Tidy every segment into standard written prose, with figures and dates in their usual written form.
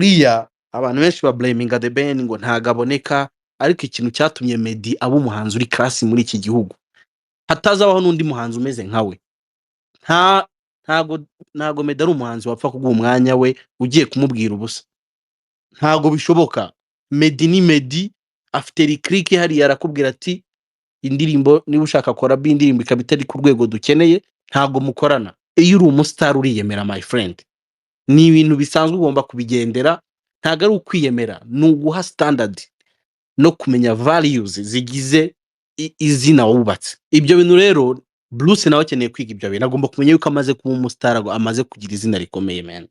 buriya abantu benshi ba blaminga The Ben ngo ntagaboneka, ariko ikintu cyatumye Meddy aba umuhanzi uri class muri iki gihugu hatazabaho n'undi muhanzi umeze nkawe. nta ntago ntago Meddy ari umuhanzi wapfa kuguha umwanya we ugiye kumubwira ubusa, ntago bishoboka. Meddy ni Meddy, afite licrique hariya arakubwira ati indirimbo niba ushaka kora indirimbo ikaba itari ku rwego dukeneye ntago mukorana. Iyo uri umustar uriyemera my friend, ni ibintu bisanzwe ugomba kubigendera, ntago ari ukwiyemera, ni uguha standard no kumenya values zigize izina wubatse. Ibyo bintu rero Bruce nawe akeneye kwiga ibyo bintu, agomba kumenya yuko amaze kuba umustar, amaze kugira izina rikomeye man.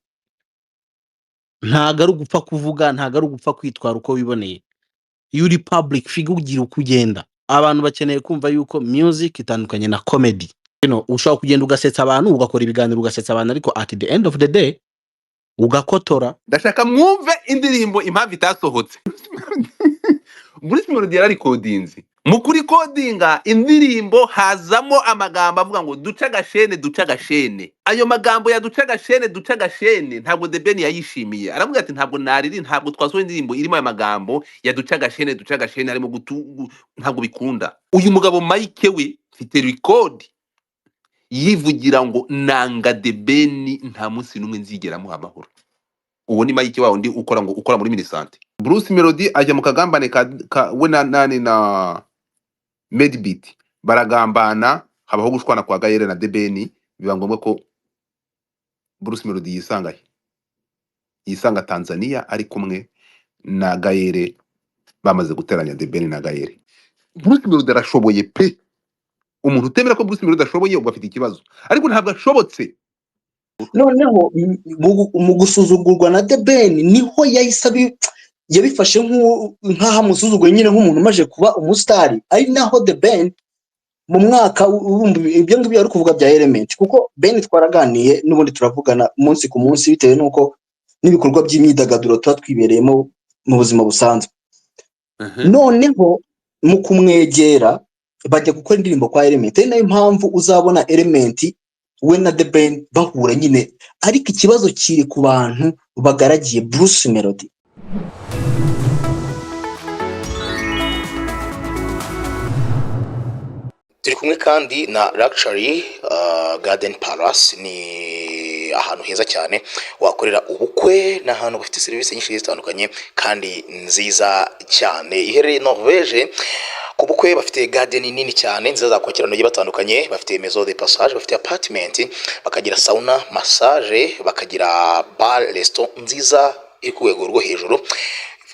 Ntago ari ugupfa kuvuga, ntago ari ugupfa kwitwara uko wiboneye. Iyo uri public figure ugira uko ugenda. Abantu bakeneye kumva yuko music itandukanye na comedy. Ushobora kugenda ugasetsa abantu, ugakora ibiganiro ugasetsa abantu, ariko at the end of the day ugakotora. Ndashaka mwumve indirimbo impamvu itasohotse. Brucemelody yararikodinze. Mu kurikodinga indirimbo hazamo amagambo avuga ngo duca agashene. Ayo magambo ya duca agashene ntabwo The Ben yayishimiye. Aravuga ati ntabwo twasohoye indirimbo irimo ayo magambo ya duca agashene arimo ntabwo bikunda. Uyu mugabo Mike we mfite record yivugira ngo nanga The Ben nta munsi numwe nzigera mu amahoro. Uwo ni Mike wawo ndi ukora muri Minisante. Brucemelody ajya mu kagambane we na Medbeat baragambana, habaho gushwana kwa Gayere na The Ben, biba ngombwa ko Brucemelody yisanga Tanzania ari kumwe na Gayere, bamaze guteranya The Ben na Gayere. Brucemelody arashoboye pe. Umuntu utemera ko Brucemelody ashoboye ubwo afite ikibazo, ariko ntabwo ashobotse. Noneho mu gusuzugurwa na The Ben niho yahise yabifashe nk'aho amusuzugwe nyine nk'umuntu umaje kuba umustar. Ari naho The Ben mu mwaka ibyo ngibyo ari kuvuga bya element, kuko Ben twaraganiye n'ubundi turavugana umunsi ku munsi bitewe nuko n'ibikorwa by'imyidagaduro tuba twibereyemo mu buzima busanzwe. Noneho mu kumwegera bajya gukora indirimbo kwa element, nayo mpamvu uzabona element we na The Ben bahura nyine, ariko ikibazo kiri ku bantu bagaragiye Brucemelody. Turi kumwe kandi na Luxury Garden Palace, ni ahantu heza cyane wakorera ubukwe, na ahantu bafite serivisi nyinshi zitandukanye kandi nziza cyane. Iherereye Norvege. Ku bukwe bafite garden nini cyane nziza zakwakira abantu batandukanye, bafite maison de passage, bafite apartment, bakagira sauna, massage, bakagira bar, restaurant nziza iri ku rwego rwo hejuru.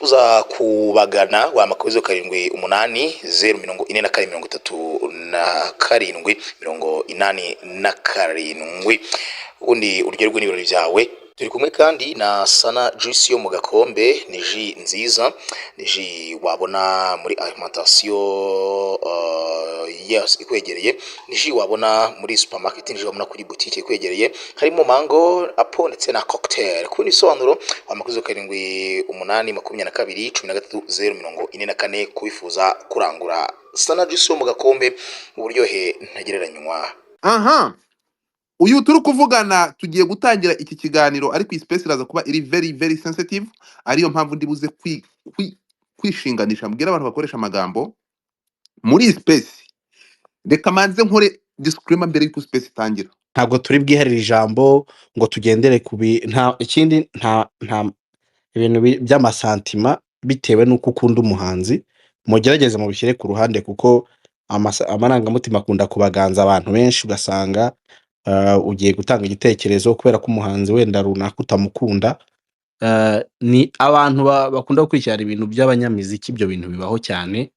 Uza kubagana wa makozo 78 044 undi uryoherwe n'ibirori byawe. Turi kumwe kandi na Sana Juice yo mu gakombe, ni ji nziza, ni ji wabona muri alimentation yes ikwegereye, ni ji wabona muri supermarket, ni ji wabona kuri boutique ikwegereye, harimo mango, apple ndetse na cocktail. Kuri sobanuro amakuzo 78 kubifuza kurangura Sana Juice yo mu gakombe mu buryohe ntagereranywa. Uyu turi kuvugana tugiye gutangira iki kiganiro, ariko space iraza kuba iri very sensitive, ariyo mpamvu ndibuze kwishinganisha mbwira abantu bakoresha amagambo muri space. Reka manze nkore disclaimer mbere y'uko space itangira. Ntabwo turi bwiharira ijambo ngo tugendere nta ikindi nta ibintu by'amasantima bitewe nuko ukunda umuhanzi, mugerageze mu bishyire ku ruhande, kuko amarangamutima akunda kubaganza abantu benshi, ugasanga ugiye gutanga igitekerezo kubera ko umuhanzi wenda runaka utamukunda. Ni abantu bakunda gukurikirana ibintu by'abanyamiziki, ibyo bintu bibaho cyane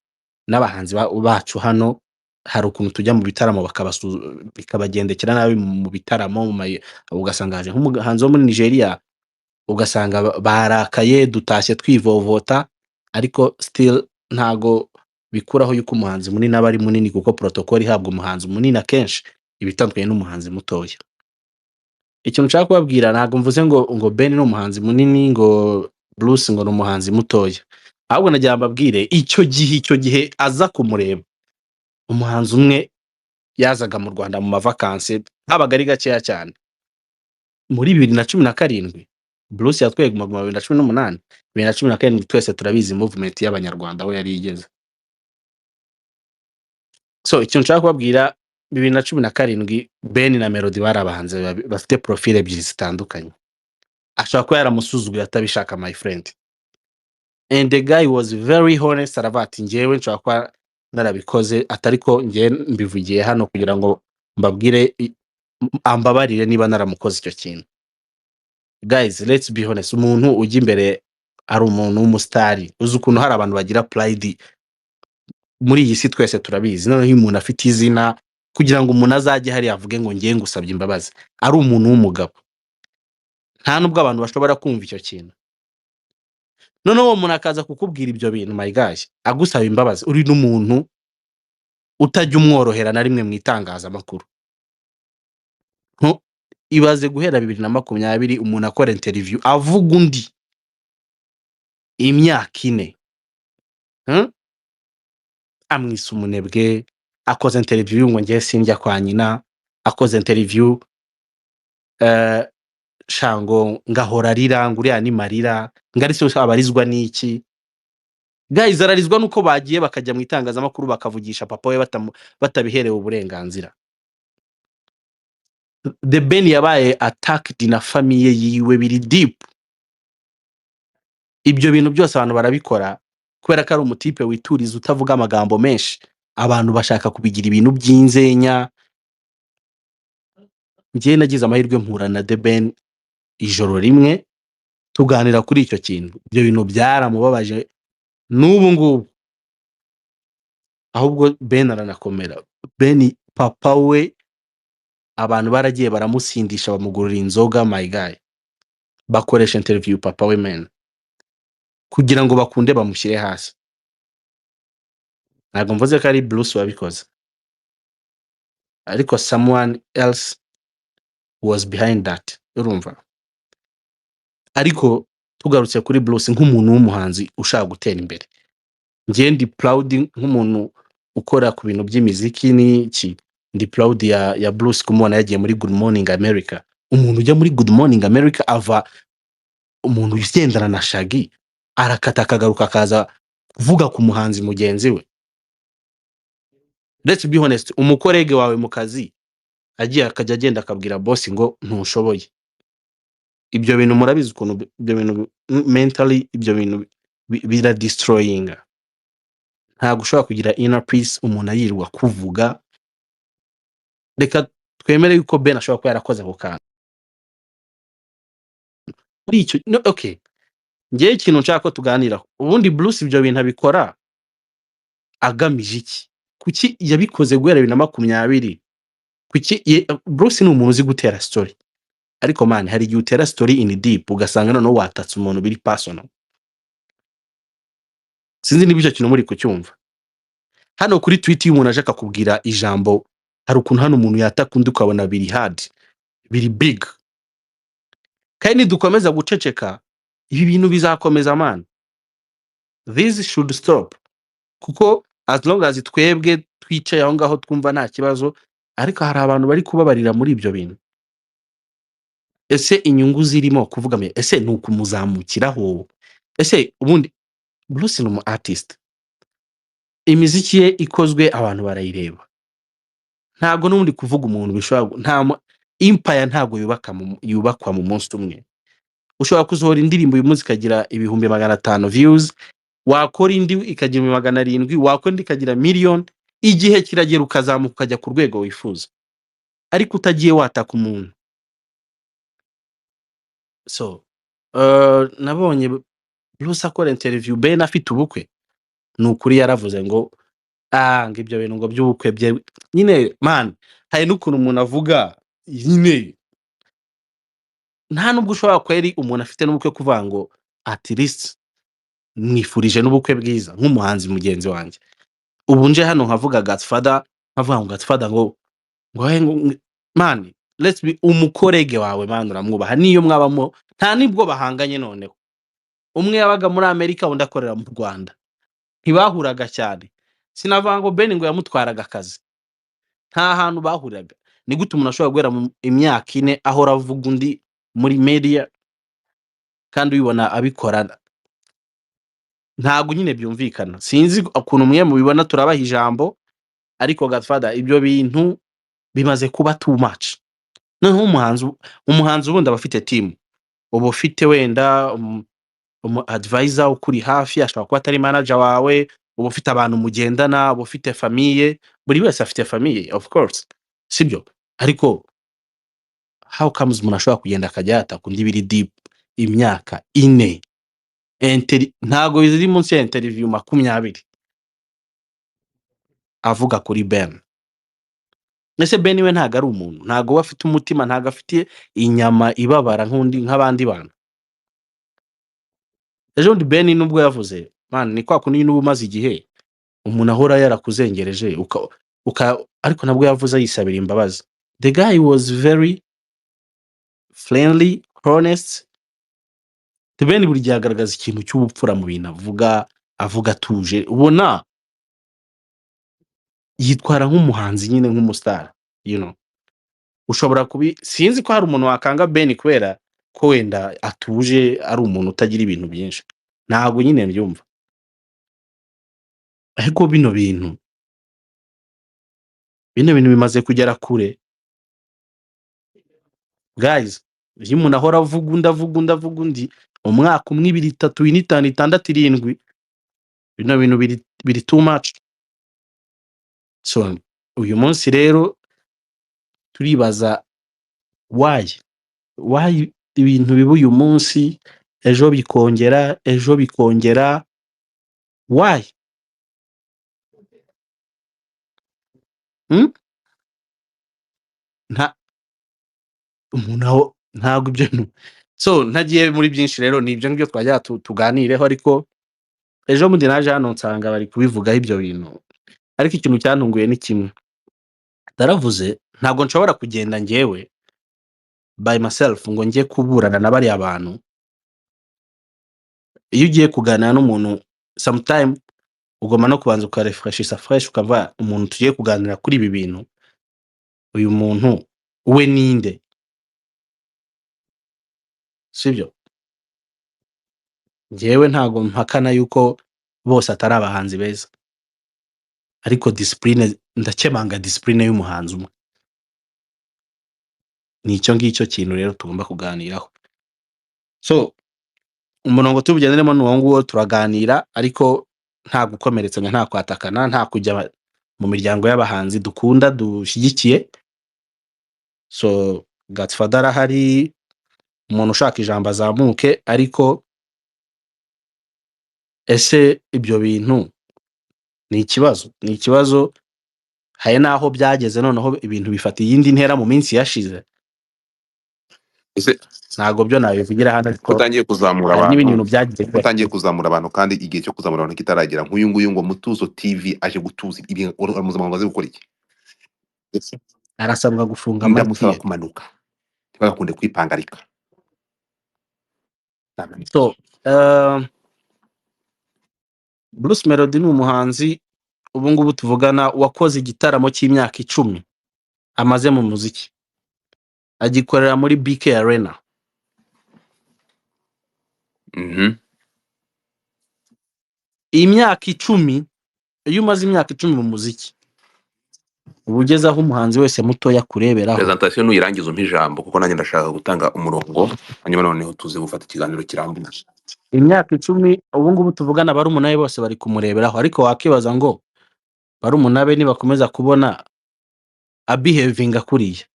n'abahanzi bacu hano. Hari ukuntu tujya mu bitaramo bikabagendekera nabi mu bitaramo, ugasanga haje nk'umuhanzi wo muri Nigeria, ugasanga barakaye, dutashye twivovota, ariko still ntago bikuraho yuko umuhanzi munini aba ari munini, kuko protocol ihabwa umuhanzi munini akenshi ibitandukanye n'umuhanzi mutoya. Ikintu nshaka kubabwira, ntago mvuze ngo Ben ni umuhanzi munini, ngo Bruce ngo ni umuhanzi mutoya, ahubwo nagira mbabwire icyo gihe aza kumureba umuhanzi umwe yazaga mu Rwanda mu mavakansi, habaga ari gakeya cyane muri 2017 Bruce yatweye Guma Guma 2018, 2017 twese turabizi movement y'abanyarwanda aho yari igeze. So icyo nshaka kubabwira, 2017 Ben na Melody bari abahanzi bafite profile ebyiri zitandukanye. Ashobora kuba yaramusuzuguye atabishaka, my friend, and the guy was very honest. Aravuga ati njyewe nshobora kuba narabikoze, atariko njye mbivugiye hano kugira ngo mbabwire ambabarire niba naramukoze icyo kintu. Guys, let's be honest, umuntu ujya imbere ari umuntu w'umusitari, uzi ukuntu hari abantu bagira pride muri iyi si, twese turabizi. Noneho umuntu afite izina kugira ngo umuntu azajye hari avuge ngo ngiye ngusabye imbabazi, ari umuntu w'umugabo, nta nubwo abantu bashobora kumva icyo kintu. Noneho uwo muntu akaza kukubwira ibyo bintu, my gosh, agusaba imbabazi, uri n'umuntu utajya umworohera na rimwe mu itangazamakuru. Ibaze guhera 2020 umuntu akora interview avuga undi imyaka 4, amwisa umunebwe, akoze interview ngo ngiye sinjya kwa nyina, akoze interview shango ngahora arira, ngo uriya ni marira, ngari se abarizwa n'iki. Guys, ararizwa nuko bagiye bakajya mu itangazamakuru bakavugisha papa we batabiherewe uburenganzira. The Ben yabaye attacked na famille yiwe biri deep. Ibyo bintu byose abantu barabikora kubera ko ari umutipe wituriza utavuga amagambo menshi. Abantu bashaka kubigira ibintu by'inzenya. Ngiye nagize amahirwe mpura na The Ben ijoro rimwe tuganira kuri icyo kintu. Ibyo bintu byaramubabaje n'ubu ngubu, ahubwo Ben aranakomera. Ben papa we abantu baragiye baramusindisha bamugurira inzoga, my guy, bakoresha interview papa we men kugira ngo bakunde bamushyire hasi. Ntabwo mvuze ko ari Bruce wabikoze, ariko someone else was behind that, urumva. Ariko tugarutse kuri Bruce nk'umuntu w'umuhanzi ushaka gutera imbere, ngiye ndi proud nk'umuntu ukora ku bintu by'imiziki n'iki. Ndi proud ya Bruce kumubona yagiye muri Good Morning America. Umuntu ujya muri Good Morning America ava umuntu ugendana na Shaggy, arakata akagaruka akaza kuvuga ku muhanzi mugenzi we. Let's be honest, umukorege wawe mu kazi agiye akajya agenda akabwira boss ngo ntushoboye. Ibyo bintu murabizi ukuntu ibyo bintu mentally ibyo bintu bira destroying. Ntabwo ushobora kugira inner peace umuntu ayirwa kuvuga. Reka twemere yuko Ben ashobora kuba yarakoze ako kantu. Muri icyo okay, ngiye ikintu nshaka ko tuganira. Ubundi Bruce ibyo bintu abikora agamije iki? Kuki yabikoze guhera 2020? Kuki Bruce ni umuntu uzi gutera story, ariko man hari igihe utera story in deep ugasanga noneho watatse umuntu biri personal. Sinzi niba icyo kintu muri kucyumva. Hano kuri tweet y'umuntu aje akakubwira ijambo, hari ukuntu hano umuntu yatakundi ukabona biri hard, biri big. Kandi dukomeza guceceka, ibi bintu bizakomeza man. This should stop. Kuko as long as twebwe twicaye aho ngaho twumva nta kibazo, ariko hari abantu bari kubabarira muri ibyo bintu. Ese inyungu zirimo kuvuga me, ese ni ukumuzamukiraho? Ese ubundi Bruce ni umu artist, imiziki ye ikozwe abantu barayireba. Ntago n'ubundi kuvuga umuntu bishobora, nta empire ntago yubakwa mu munsi umwe. Ushobora kuzohora indirimbo uyu munsi ikagira 500,000 views, wakora indi ikagira 700,000, wakora indi ikagira million, igihe kiragera ukazamuka ukajya ku rwego wifuza, ariko utagiye wataka umuntu. So nabonye Bruce akora interview Ben afite ubukwe, nukuri yaravuze ngo ngo ibyo bintu ngo by'ubukwe bye nyine man, hari n'ukuntu umuntu avuga nyine nta nubwo ushobora kweri umuntu afite n'ubukwe kuvuga ngo at least mwifurije n'ubukwe bwiza nk'umuhanzi mugenzi wanjye. Ubu nje hano nkavuga Godfather, nkavuga ngo Godfather ngo man, let's be umukorege wawe man, uramwubaha niyo mwabamo, nta nibwo bahanganye. Noneho umwe yabaga muri Amerika undi akorera mu Rwanda, ntibahuraga cyane. Sinavuga ngo Ben ngo yamutwaraga akazi, nta hantu bahuriraga. Ni gute umuntu ashobora guhera mu imyaka 4 aho ravuga undi muri media? kandi ubibona abikora ntago nyine byumvikana. Sinzi ukuntu mwe mubibona, turabaha ijambo, ariko Godfather ibyo bintu bimaze kuba too much. Noneho umuhanzi ubundi aba afite team, uba ufite wenda umu advisor ukuri hafi, ashobora kuba atari manager wawe, uba ufite abantu mugendana, uba ufite famille, buri wese afite famille of course, sibyo? Ariko how comes umuntu ashobora kugenda akajya yataka undi biri deep imyaka 4 ntago biri munsi ya interview 20 avuga kuri Ben. Ese Ben we ntago ari umuntu, ntago we afite umutima, ntago afite inyama ibabara nk'abandi bantu. Ejo ndi Ben nubwo yavuze man, ni kwa kundi n'ubu maze igihe umuntu ahora yarakuzengereje ariko nabwo yavuze yisabira imbabazi. The guy was very friendly, honest. The Ben buri gihe agaragaza ikintu cy'ubupfura mu bintu avuga atuje, ubona yitwara nk'umuhanzi nyine, nk'umustar, you know. Ushobora sinzi ko hari umuntu wakanga Ben kubera ko wenda atuje, ari umuntu utagira ibintu byinshi, ntago nyine mbyumva. Ariko bino bintu bimaze kugera kure guys. Iyo umuntu ahora avuga undi umwaka 1 2 3 4 5 6 7 bino bintu biri too much. So uyu munsi rero turibaza why ibintu biba uyu munsi, ejo bikongera why? Umuntu ntago ibyo. So ntagiye muri byinshi rero, ni ibyo ngibyo twajya tuganireho, ariko ejo mundi naje hano nsanga bari kubivugaho ibyo bintu. Ariko ikintu cyantunguye ni kimwe, daravuze ntago nshobora kugenda ngewe by myself ngo njye kuburana na bari abantu. Iyo ugiye kuganira n'umuntu sometime ugomba no kubanza ukarefreshisha fresh, ukava umuntu tugiye kuganira kuri ibi bintu, uyu muntu we ninde, sibyo? Ngewe ntago mpakana yuko bose atari abahanzi beza, ariko discipline, ndakemanga discipline y'umuhanzi umwe. Nicyo ngicyo kintu rero tugomba kuganiraho. So umurongo tubugenderemo n'uwo nguwo, turaganira ariko nta gukomeretsanya, nta kwatakana, nta kujya mu miryango y'abahanzi dukunda dushyigikiye. So Godfather arahari, umuntu ushaka ijambo azamuke, ariko ese ibyo bintu ni ikibazo hari naho byageze noneho ibintu bifata iyindi ntera mu minsi yashize. ese Ntago byo nabivugira hano, ariko utangiye kuzamura hari n'ibindi bintu abantu byagiye utangiye kuzamura abantu kandi igihe cyo kuzamura abantu kitaragera, nk'uyu nguyu ngo Mutuzo TV aje gutuza ibintu muzima ngo aze gukora iki? arasabwa gufunga Ndamusaba amatwi. kumanuka, ntibagakunde kwipangarika. So Brucemelody ni umuhanzi ubu ngubu tuvugana wakoze igitaramo cy'imyaka 10 amaze mu muziki, agikorera muri BK Arena. Imyaka 10, iyo umaze imyaka 10 mu muziki, ubugeze aho umuhanzi wese mutoya kureberaho. Presentation nuyirangiza ijambo, kuko nanjye ndashaka gutanga umurongo, hanyuma noneho tuze gufata ikiganiro kirambuye. Imyaka 10 ubu ngubu tuvugana, bari umunabe bose bari kumureberaho, ariko wakibaza ngo bari umunabe nibakomeza kubona abehavinga kuriya,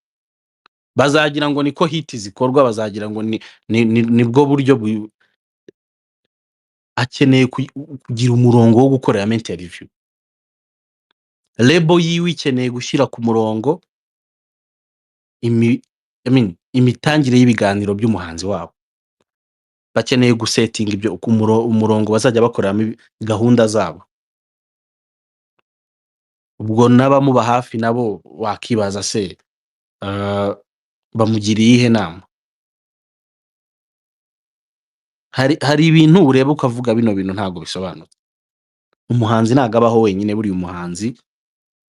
bazagira ngo niko hit zikorwa, bazagira ngo nibwo buryo akeneye kugira umurongo wo gukorera interview. Label yiwe ikeneye gushyira ku murongo imitangire y'ibiganiro by'umuhanzi wabo, bakeneye gusetting ibyo umurongo bazajya bakoreramo gahunda zabo. Ubwo n'abamuba hafi nabo wakibaza se bamugiriye ihe nama. Hari ibintu ureba ukavuga bino bintu ntago bisobanutse. Umuhanzi nagabaho wenyine, buri umuhanzi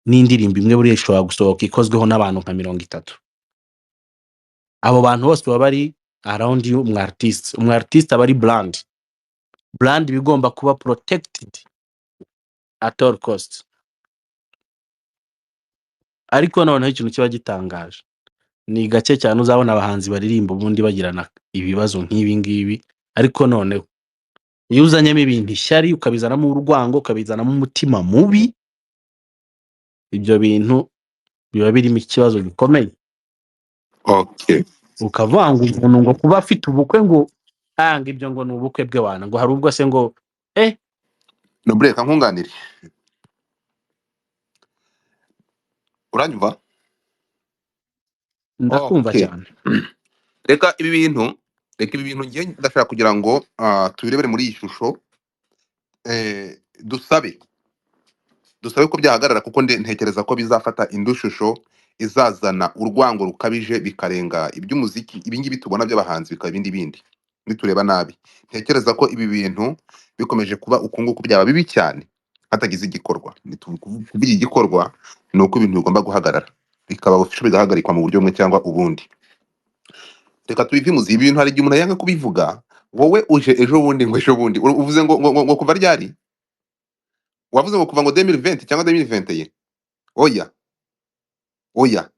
n'indirimbo imwe buri ishobora gusohoka ikozweho n'abantu nka 30. Abo bantu bose baba bari around you umu artist aba ari brand bigomba kuba protected at all cost. Ariko noneho ikintu kiba gitangaje ni gake cyane uzabona abahanzi baririmba ubundi bagirana ibibazo nk'ibi ngibi, ariko noneho iyo uzanyemo ibintu ishyari ukabizanamo urwango ukabizanamo umutima mubi, ibyo bintu biba birimo ikibazo gikomeye. Okay. Ukavanga umuntu ngo kuba afite ubukwe ngo ngo ibyo ngo ni ubukwe bwe wana ngo hari ubwo se ngo No break nkunganire. Uranyumva? ndakumva Okay. cyane. Reka ibi bintu ngiye ndashaka kugira ngo tubirebere muri iyi shusho, dusabe ko byahagarara, kuko ntekereza ko bizafata indi shusho izazana urwango rukabije bikarenga iby'umuziki, ibingibi tubona by'abahanzi bikaba ibindi nitureba nabi. Ntekereza ko ibi bintu bikomeje kuba ukunguku byaba bibi cyane hatagize igikorwa. Kuvuga igikorwa ni uko ibintu bigomba guhagarara, bikaba official, bigahagarikwa mu buryo bumwe cyangwa ubundi. Reka tubivimuze ibintu, hari igihe umuntu yanga kubivuga, wowe uje ejo bundi ngo ejo bundi uvuze ngo kuva ryari, wavuze ngo kuva ngo 2020 cyangwa 2021. Oya,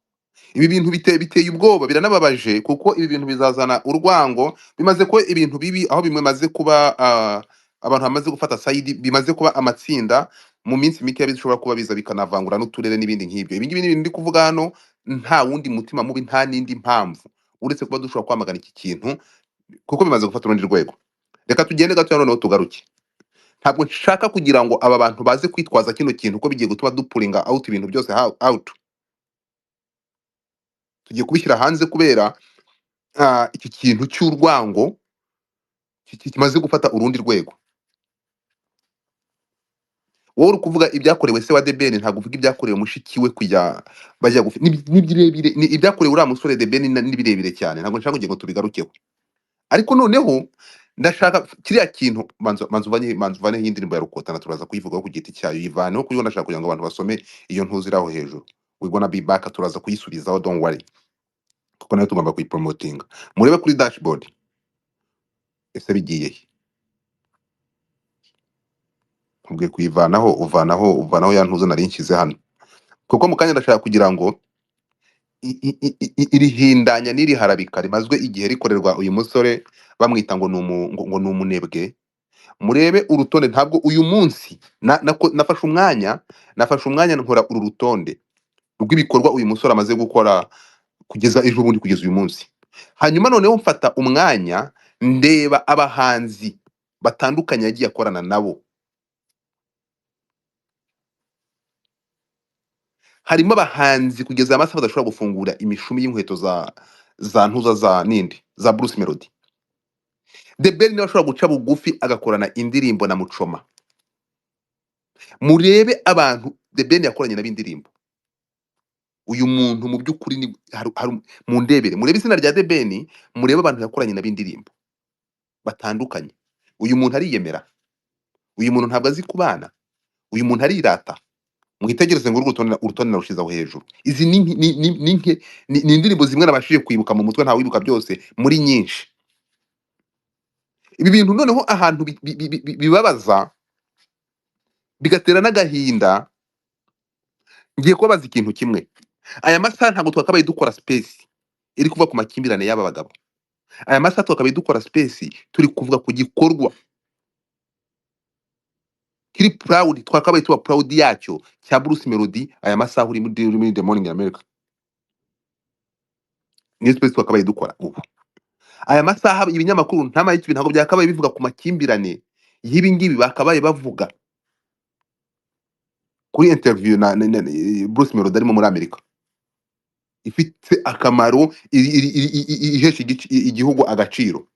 ibi bintu biteye ubwoba, biranababaje, kuko ibi bintu bizazana urwango, bimaze ko ibintu bibi aho bimaze kuba abantu bamaze gufata side, bimaze kuba amatsinda. Mu minsi mike bishobora kuba biza bikanavangura n'uturere n'ibindi nk'ibyo. Ibi ngibi ni ibintu ndi kuvuga hano, nta wundi mutima mubi, nta n'indi mpamvu uretse kuba dushobora kwamagana iki kintu, kuko bimaze gufata urundi rwego. Reka tugende gato noneho tugaruke. Ntabwo nshaka kugira ngo aba bantu baze kwitwaza kino kintu ko bigiye gutuma dupulinga out ibintu byose out. Tugiye kubishyira hanze kubera iki kintu cy'urwango kimaze gufata urundi rwego. Wowe uri kuvuga ibyakorewe se wa The Ben, ntabwo uvuga ibyakorewe mushiki we kujya bajya n'ibirebire, ibyakorewe uriya musore The Ben n'ibirebire cyane, ntabwo nshaka kugira ngo tubigarukeho. Ariko noneho ndashaka kiriya kintu manzu uvane y'indirimbo ya Rukotana, turaza kuyivugaho ku giti cyayo, yivaneho, kuko ndashaka kugira ngo abantu basome iyo ntuziraho hejuru. We gonna be back, turaza kuyisubizaho, don't worry, kuko nayo tugomba kuyipromotinga. Murebe kuri dashboard, ese bigiye he? Ubwe kuyivanaho, uvanaho ya ntuzo nari nshyize hano, kuko mu kanya ndashaka kugira ngo iri hindanya n'iri harabika rimazwe igihe rikorerwa uyu musore bamwita ngo ni umunebwe. Murebe urutonde, ntabwo uyu munsi nafashe umwanya nkora uru rutonde rw'ibikorwa uyu musore amaze gukora kugeza ejo bundi kugeza uyu munsi. Hanyuma noneho mfata umwanya ndeba abahanzi batandukanye yagiye akorana nabo. Harimo abahanzi kugeza amasaha badashobora gufungura imishumi y'inkweto za ntuza za Brucemelody. The Ben niwe ashobora guca bugufi agakorana indirimbo na Muchoma. Murebe abantu The Ben yakoranye n'abindirimbo. Uyu muntu mu by'ukuri ni mu ndebere, murebe izina rya The Ben, murebe abantu yakoranye n'abindirimbo batandukanye. Uyu muntu ariyemera, uyu muntu ntabwo azi kubana, uyu muntu arirata. Mwitegereze ngo urutonde narushizaho hejuru. Izi ni indirimbo zimwe nabashije kwibuka mu mutwe, nta wibuka byose muri nyinshi. Ibi bintu noneho ahantu bibabaza bigatera n'agahinda, ngiye kubabaza ikintu kimwe. Aya masaha ntabwo twakabaye dukora space iri kuva ku makimbirane y'aba bagabo. Aya masaha twakabaye dukora space turi kuvuga ku gikorwa kiri proud, twakabaye tuba proud yacyo cya Brucemelody. Aya masaha uri muri The Morning America, ni space twakabaye dukora ubu. Aya masaha ibinyamakuru ntamayitwe ntabwo byakabaye bivuga ku makimbirane y'ibi ngibi, bakabaye bavuga kuri interview na Brucemelody arimo muri Amerika, ifite akamaro, ihesha igihugu agaciro.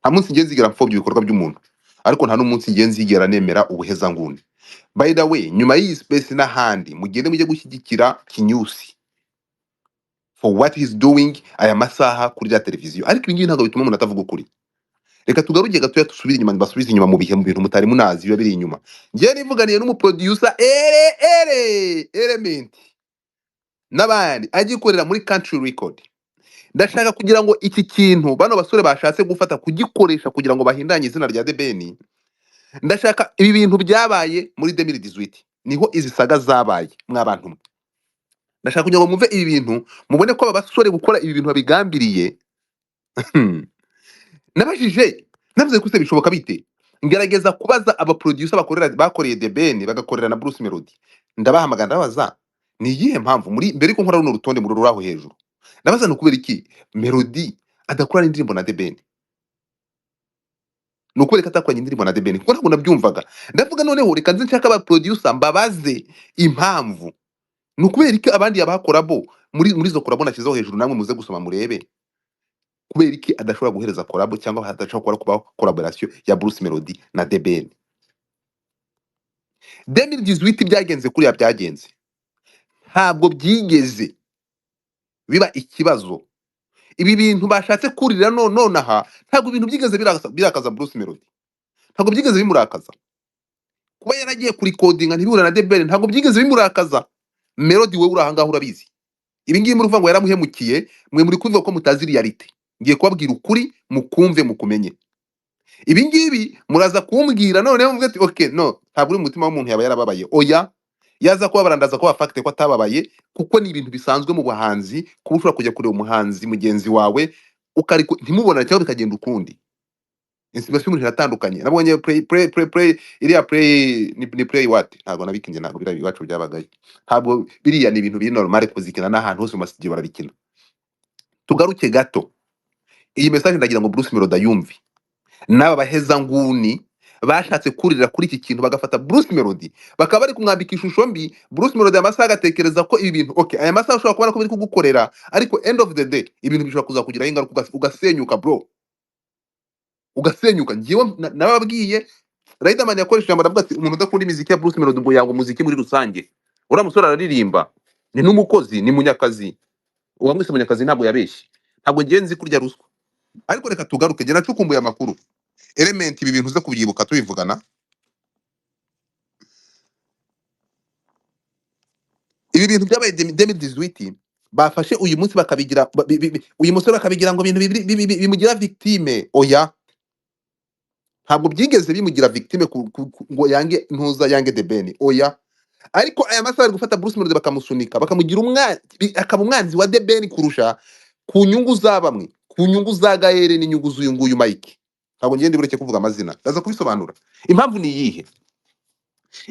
Nta munsi ngenzi zigera mfobya ibikorwa by'umuntu, ariko nta n'umunsi ngenzi zigera nemera ubuheza nguni. By the way, nyuma y'iyi space n'ahandi, mugende mujye gushyigikira Kinyusi for what he's doing aya masaha kuri ya televiziyo. Ariko ibi ngibi ntabwo bituma umuntu atavuga ukuri. Reka tugaruke gatoya dusubire inyuma, basubize inyuma mu bintu mutari munazi biba biri inyuma. Ngiye nivuganiye n'umuproducer Element n'abandi agikorera muri Country Record. ndashaka kugira ngo iki kintu bano basore bashatse gufata kugikoresha kugira ngo bahindanye izina rya The Ben, ndashaka ibi bintu byabaye muri 2018 niho izi saga zabaye mwabantu mwe. Ndashaka kugira ngo mwumve ibi bintu mubone ko aba basore gukora ibi bintu babigambiriye. Nabajije navuze ko se bishoboka bite, ngerageza kubaza aba producer bakoreye The Ben bagakorera na Brucemelody, ndabahamagara ndabaza ni iyihe mpamvu muri mbere ko nkora runo rutonde muri ruraho hejuru, ndabaza ni ukubera iki Melody adakora indirimbo na The Ben, ni ukubera ko atakoranye indirimbo na The Ben kuko ntabwo nabyumvaga. Ndavuga noneho reka nze nshaka aba producer mbabaze impamvu, ni ukubera iki abandi abakora bo muri zo korabo nashyizeho hejuru namwe muze gusoma murebe kubera iki adashobora guhereza korabo cyangwa adashobora kuba collaboration ya Brucemelody na The Ben. 2018 byagenze kuriya byagenze, ntabwo byigeze biba ikibazo. Ibi bintu bashatse kurira nonaha ntabwo ibintu byigeze birakaza Brucemelody, ntabwo byigeze bimurakaza. Kuba yaragiye kuri coding ntibihura na The Ben ntabwo byigeze bimurakaza. Melody we urahanga urabizi, ibi ngibi muri uvuga ngo yaramuhemukiye, mwe muri kuvuga ko mutazi reality. Ngiye kubabwira ukuri mukumve mukumenye. Ibi ngibi muraza kumbwira noneho mvuga ati okay no ntabwo uri umutima w'umuntu yaba yarababaye. Oya, yaza kuba barandaza ko bafakte ko atababaye kuko ni ibintu bisanzwe mu buhanzi, kuba ushobora kujya kureba umuhanzi mugenzi wawe ukariko ntimubona cyangwa bikagenda ukundi. Inspiration y'umuntu iratandukanye. Nabonye play iriya play ni play what ntabwo nabikinje, ntabwo bira biwacu byabagaye, ntabwo biriya ni ibintu biri normal kuzikina n'ahantu hose mu masijyo barabikina. Tugaruke gato, iyi message ndagira ngo Brucemelody ayumve. N'aba baheza nguni bashatse kurira kuri iki kintu bagafata Brucemelody bakaba bari kumwambika ishusho mbi. Brucemelody amasaha agatekereza ko ibi bintu okay, aya masaha ushobora kubona ko biri kugukorera, ariko end of the day ibintu bishobora kuza kugira ingaruka ugasenyuka bro, ugasenyuka. Ngiye nababwiye Riderman yakoresheje amaravuga ati umuntu udakunda imiziki ya Brucemelody ngo yanga umuziki muri rusange. Ura musore araririmba, ni n'umukozi, ni munyakazi. Uwamwise munyakazi ntabwo yabeshye, ntabwo ngenzi kurya ruswa. Ariko reka tugaruke, nge nacukumbuye amakuru element ibi bintu uze kubyibuka tubivugana. Ibi bintu byabaye 2018 bafashe uyu munsi bakabigira uyu musore bakabigira ngo ibintu bimugira victime. Oya, ntabwo byigeze bimugira victime ngo yange ntuza yange The Ben. Oya, ariko aya masaha ari gufata Brucemelody bakamusunika bakamugira akaba umwanzi wa The Ben kurusha ku nyungu za bamwe, ku nyungu za Gaere n'inyungu z'uyu nguyu Mike. Ntabwo ngende bureke kuvuga amazina, ndaza kubisobanura. Impamvu ni iyihe?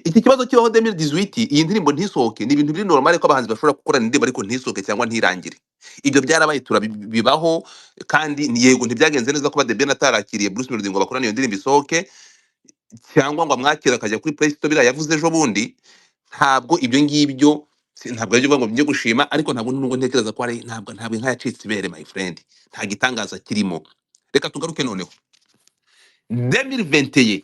Iki kibazo kibaho 2018 iyi ndirimbo ntisohoke ni ibintu biri normal ko abahanzi bashobora gukora indirimbo ariko ntisohoke cyangwa ntirangire. Ibyo byarabaye turabibaho, kandi yego ntibyagenze neza kuba The Ben atarakiriye Brucemelody ngo bakorane iyo ndirimbo isohoke cyangwa ngo amwakira akajya kuri Play Store bira yavuze ejo bundi. Ntabwo ibyo ngibyo ntabwo ari ngo byo gushima, ariko ntabwo nubwo ntekereza ko ari ntabwo inka yacitse ibere my friend, nta gitangaza kirimo. Reka tugaruke noneho 2021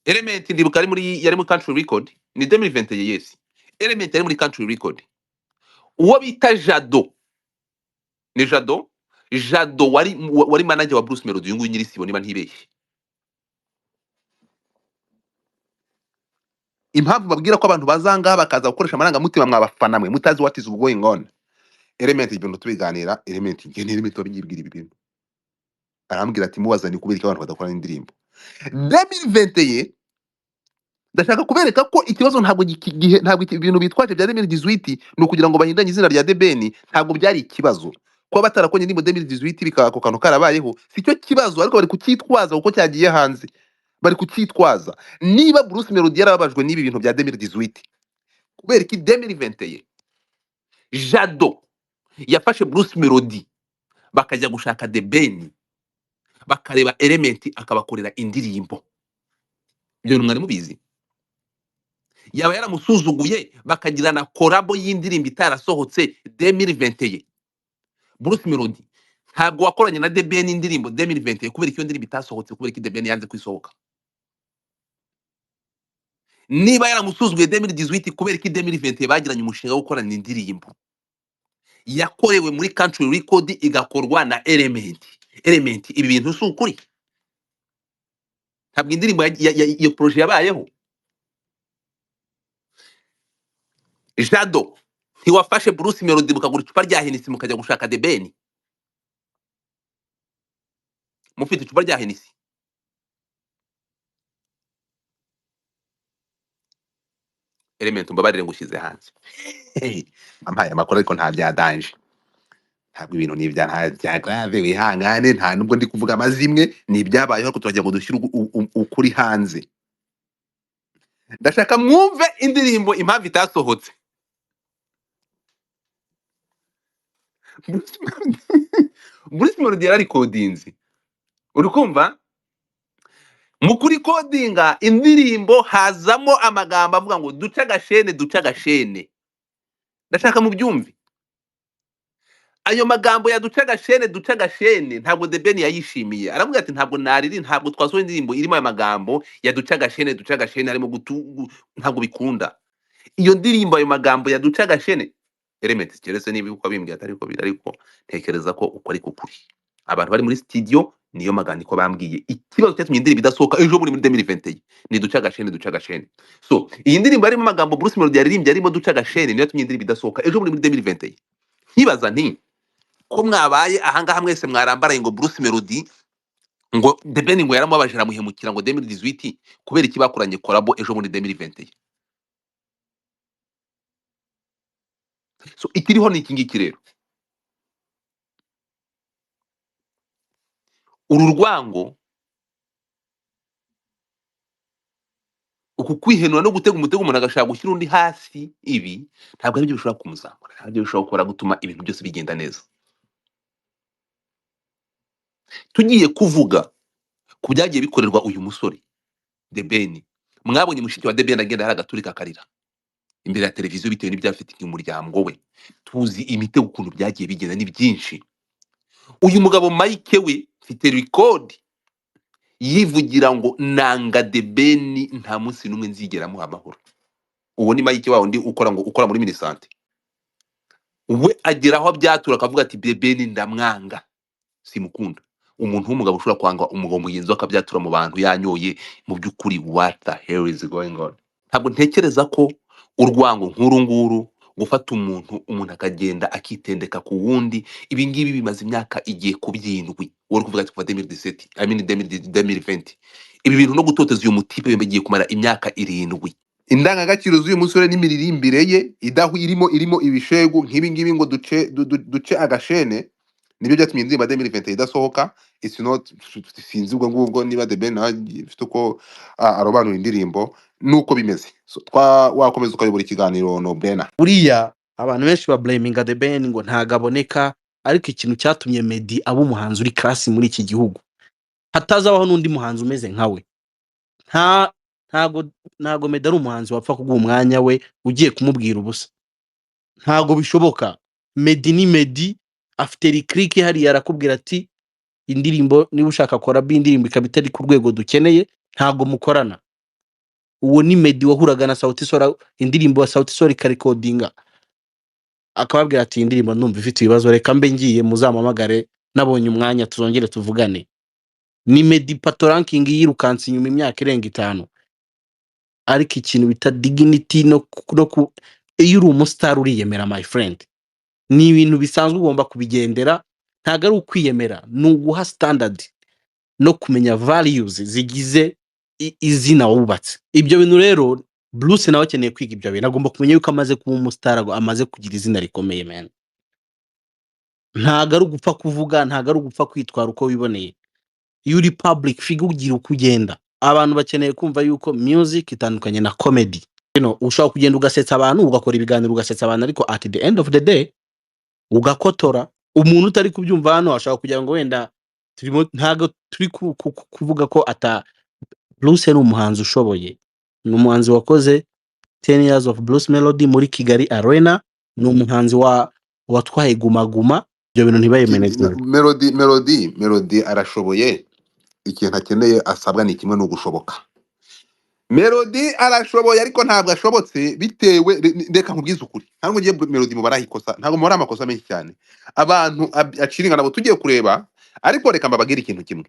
element ndibuka yari muri country record, ni 2021 yes, element yari muri country record. Uwo bita Jado, ni Jado wari manager wa Brucemelody uyu nguyu nyirisibo niba ntibeshye. Impamvu babwira ko abantu bazanga bakaza gukoresha amarangamutima mwabafana mwe mutazi what is going on. Element ibintu tubiganira, element nge ni element wabigibwira ibi bintu, arambwira ati mubazani kubera ko abantu badakora indirimbo. 2021 ndashaka kubereka ko ikibazo ntabwo ntabwo ibintu bitwaje bya 2018 no kugira ngo bahindanye izina rya The Ben, ntabwo byari ikibazo. Kuba batarakonye indirimbo 2018 bikako kantu karabayeho sicyo kibazo, ariko bari kucyitwaza uko cyagiye hanze, bari kucyitwaza. Niba Brucemelody yarababajwe n'ibi bintu bya 2018 kubera iki 2021 Jado yafashe Brucemelody bakajya gushaka The Ben bakareba element akabakorera indirimbo. Ibyo mwari mubizi? Yaba yaramusuzuguye bakagirana korabo y'indirimbo itarasohotse 2021. Brucemelody ntabwo wakoranye na The Ben indirimbo 2021 kubera iyo ndirimbo itasohotse, kubera ko The Ben yanze kwisohoka. Niba yaramusuzuguye 2018 kubera ko 2021 bagiranye umushinga wo gukorana indirimbo yakorewe muri country record igakorwa na element. Ibi bintu si ukuri, ntabwo indirimbo iyo projet yabayeho. Jado ntiwafashe Bruce Melody mukagura icupa rya Hennessy mukajya gushaka The Ben mufite icupa rya Hennessy. Element mbabarire ngushyize hanze. Ampaye amakuru ariko nta byadanje, ntabwo ibintu ni ibya nta bya grave, wihangane, nta nubwo ndi kuvuga amazimwe, ni ibyabayeho ariko turagira ngo dushyire ukuri hanze. Ndashaka mwumve indirimbo impamvu itasohotse. Bruce Melody Bruce Melody yararikodinze, uri kumva? Mu kurikodinga indirimbo hazamo amagambo avuga ngo duce agashene duce agashene. Ndashaka mubyumve. Ayo magambo ya duce agashene ntabwo The Ben yayishimiye. Aravuga ati ntabwo nariri, ntabwo twasohoye indirimbo irimo ayo magambo ya duce agashene harimo ntabwo bikunda. Iyo ndirimbo ayo magambo ya duce agashene Element keretse niba uko bimbwiye atari ko biri, ariko ntekereza ko uko ari kuri. Abantu bari muri studio niyo magana ko bambwiye. Ikibazo cyatumye indirimbo idasohoka ejo muri 2020 ni duce agashene. So iyi ndirimbo yarimo amagambo Bruce Melody yaririmbye arimo duce agashene niyo yatumye indirimbo idasohoka ejo muri 2020. Nkibaza nti ko mwabaye ahangaha mwese mwarambaraye ngo Bruce Melody ngo The Ben ngo yaramubabaje aramuhemukira ngo 2018 kubera iki bakoranye collabo ejo muri 2020. So ikiriho ni iki ngiki rero, uru rwango, uku kwihenura no gutega umutego umuntu agashaka gushyira undi hasi, ibi ntabwo ari byo bishobora kumuzamura, ntabwo bishobora gukora gutuma ibintu byose bigenda neza. Tugiye kuvuga ku byagiye bikorerwa uyu musore The Ben, mwabonye mushiki wa The Ben agenda hari agaturika akarira imbere ya televiziyo bitewe n'ibyafitiye umuryango we. Tuzi imitego ukuntu byagiye bigenda ni byinshi. Uyu mugabo Mike we mfite record yivugira ngo nanga The Ben nta munsi numwe nzigera muha amahoro. Uwo ni Mike wawo ndi ukora muri Minisante. We ageraho byatura akavuga ati The Ben ndamwanga simukunda. Umuntu w'umugabo ushobora kwanga umugabo mugenzi we akabyatura mu bantu yanyoye, mu by'ukuri what the hell is going on? Ntabwo ntekereza ko urwango nkuru nguru gufata umuntu akagenda akitendeka ku wundi, ibi ngibi bimaze imyaka igiye kubyindwi. Wari kuvuga ati kuva 2017 I mean 2020 ibi bintu no gutoteza uyu mutipe bigiye kumara imyaka 7. Indangagaciro z'uyu musore n'imiririmbire ye irimo ibishegu nk'ibi ngibi ngo duce agashene nibyo byatumye indirimbo 2020 idasohoka. It's not, sinzi ubwo ngubwo niba The Ben afite uko arobanura indirimbo nuko bimeze. So wakomeza ukayobora ikiganiro no Brena. Buriya abantu benshi ba blaminga The Ben ngo ntagaboneka, ariko ikintu cyatumye Meddy aba umuhanzi uri class muri iki gihugu hatazabaho n'undi muhanzi umeze nkawe. Ntago Meddy ari umuhanzi wapfa kuguha umwanya we ugiye kumubwira ubusa, ntago bishoboka. Meddy ni Meddy, afite licrique hari yarakubwira ati indirimbo niba ushaka kora indirimbo ikaba itari ku rwego dukeneye ntago mukorana. Uwo ni Meddy wahuraga na Sauti Sol, indirimbo ya Sauti Sol ikarekodinga akababwira ati indirimbo numva ifite ibibazo, reka mbe ngiye muzamamagare nabonye umwanya tuzongere tuvugane. Ni Meddy pato ranking yirukanse inyuma imyaka irenga 5, ariko ikintu bita dignity no iyo uri umustar uriyemera my friend, ni ibintu bisanzwe ugomba kubigendera, ntago ari ukwiyemera, nuguha standard no kumenya values zigize izina wubatse. Ibyo bintu rero Bruce nawe akeneye kwiga ibyo bintu, agomba kumenya yuko amaze kuba umustar, amaze kugira izina rikomeye man. Ntago ari ugupfa kuvuga, ntago ari ugupfa kwitwara uko wiboneye. Iyo uri public figure ugira uko ugenda. Abantu bakeneye kumva yuko music itandukanye na comedy. Ushobora kugenda ugasetsa abantu, ugakora ibiganiro ugasetsa abantu, ariko at the end of the day ugakotora. Umuntu utari kubyumva hano ashaka kugira ngo wenda ntago turi kuvuga ko Bruce ni umuhanzi ushoboye, ni umuhanzi wakoze 10 years of Brucemelody muri Kigali Arena, ni umuhanzi watwaye guma. Ibyo bintu ntibayemeneze. Melody arashoboye, ikintu akeneye asabwa ni kimwe no gushoboka. Melody arashoboye ariko ntabwo ashobotse bitewe, reka nkubwize ukuri, ntabwo ngiye Melody mu barahikosa, ntabwo muri amakosa menshi cyane abantu aciringa nabo tugiye kureba. Ariko reka mbabwire ikintu kimwe,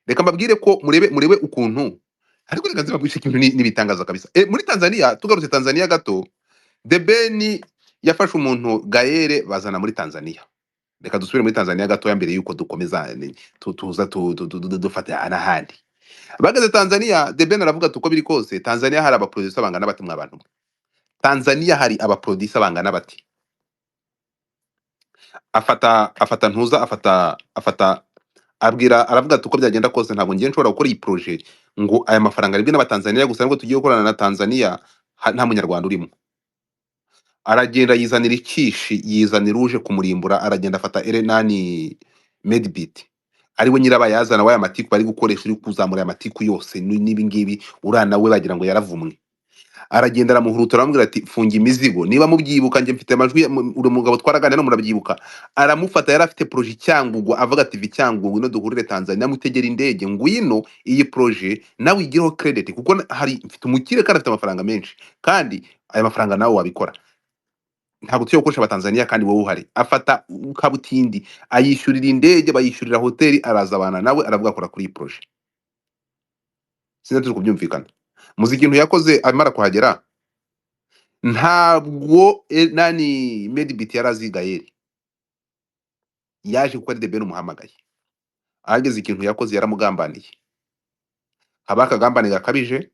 reka mbabwire ko murebe ukuntu, ariko reka nzibabwire ikintu nibitangaza kabisa. Muri Tanzania, tugarutse Tanzania gato, The Ben yafashe umuntu Gaere bazana muri Tanzania. Reka dusubire muri Tanzania gatoya mbere yuko dukomeza tuza dufata n'ahandi. Bageze Tanzania, The Ben aravuga ati uko biri kose Tanzania hari abaproducer bangana bati mwabantu. Tanzania hari abaproducer bangana bati. Afata ntuza afata aravuga ati uko byagenda kose ntabwo ngiye nshobora gukora iyi projet ngo aya mafaranga aribwe n'abatanzania gusa ngo tugiye gukorana na Tanzania nta munyarwanda urimo. Aragenda yizanira ikishi yizanira uje kumurimbura, aragenda afata Erenani Medbit ariwe nyirabayazana w'aya matiku bari gukoresha uri kuzamura aya matiku yose n'ibi ngibi urana we bagira ngo yaravumwe. Aragenda aramuhurutura aramubwira ati funga imizigo niba mubyibuka nje mfite amajwi uri mugabo twaraganira no murabyibuka. Aramufata yari afite projet cyangugwa avuga ati vicyangugu no duhurire Tanzania mutegera indege ngwino iyi projet nawe igireho credit kuko hari mfite umukire kandi afite amafaranga menshi kandi aya mafaranga nawe wabikora. Ntabwo tuyo gukoresha abatanzania kandi wowe uhari. Afata kabutindi ayishyurira indege bayishyurira hoteli araza abana nawe aravuga akora kuri iyi projet. Sinaturi kubyumvikana. Muzi ikintu yakoze amara kuhagera ntabwo nani Medbit yarazi Gaere yaje kuko ari The Ben umuhamagaye. Ahageze ikintu yakoze yaramugambaniye. Abakagambane gakabije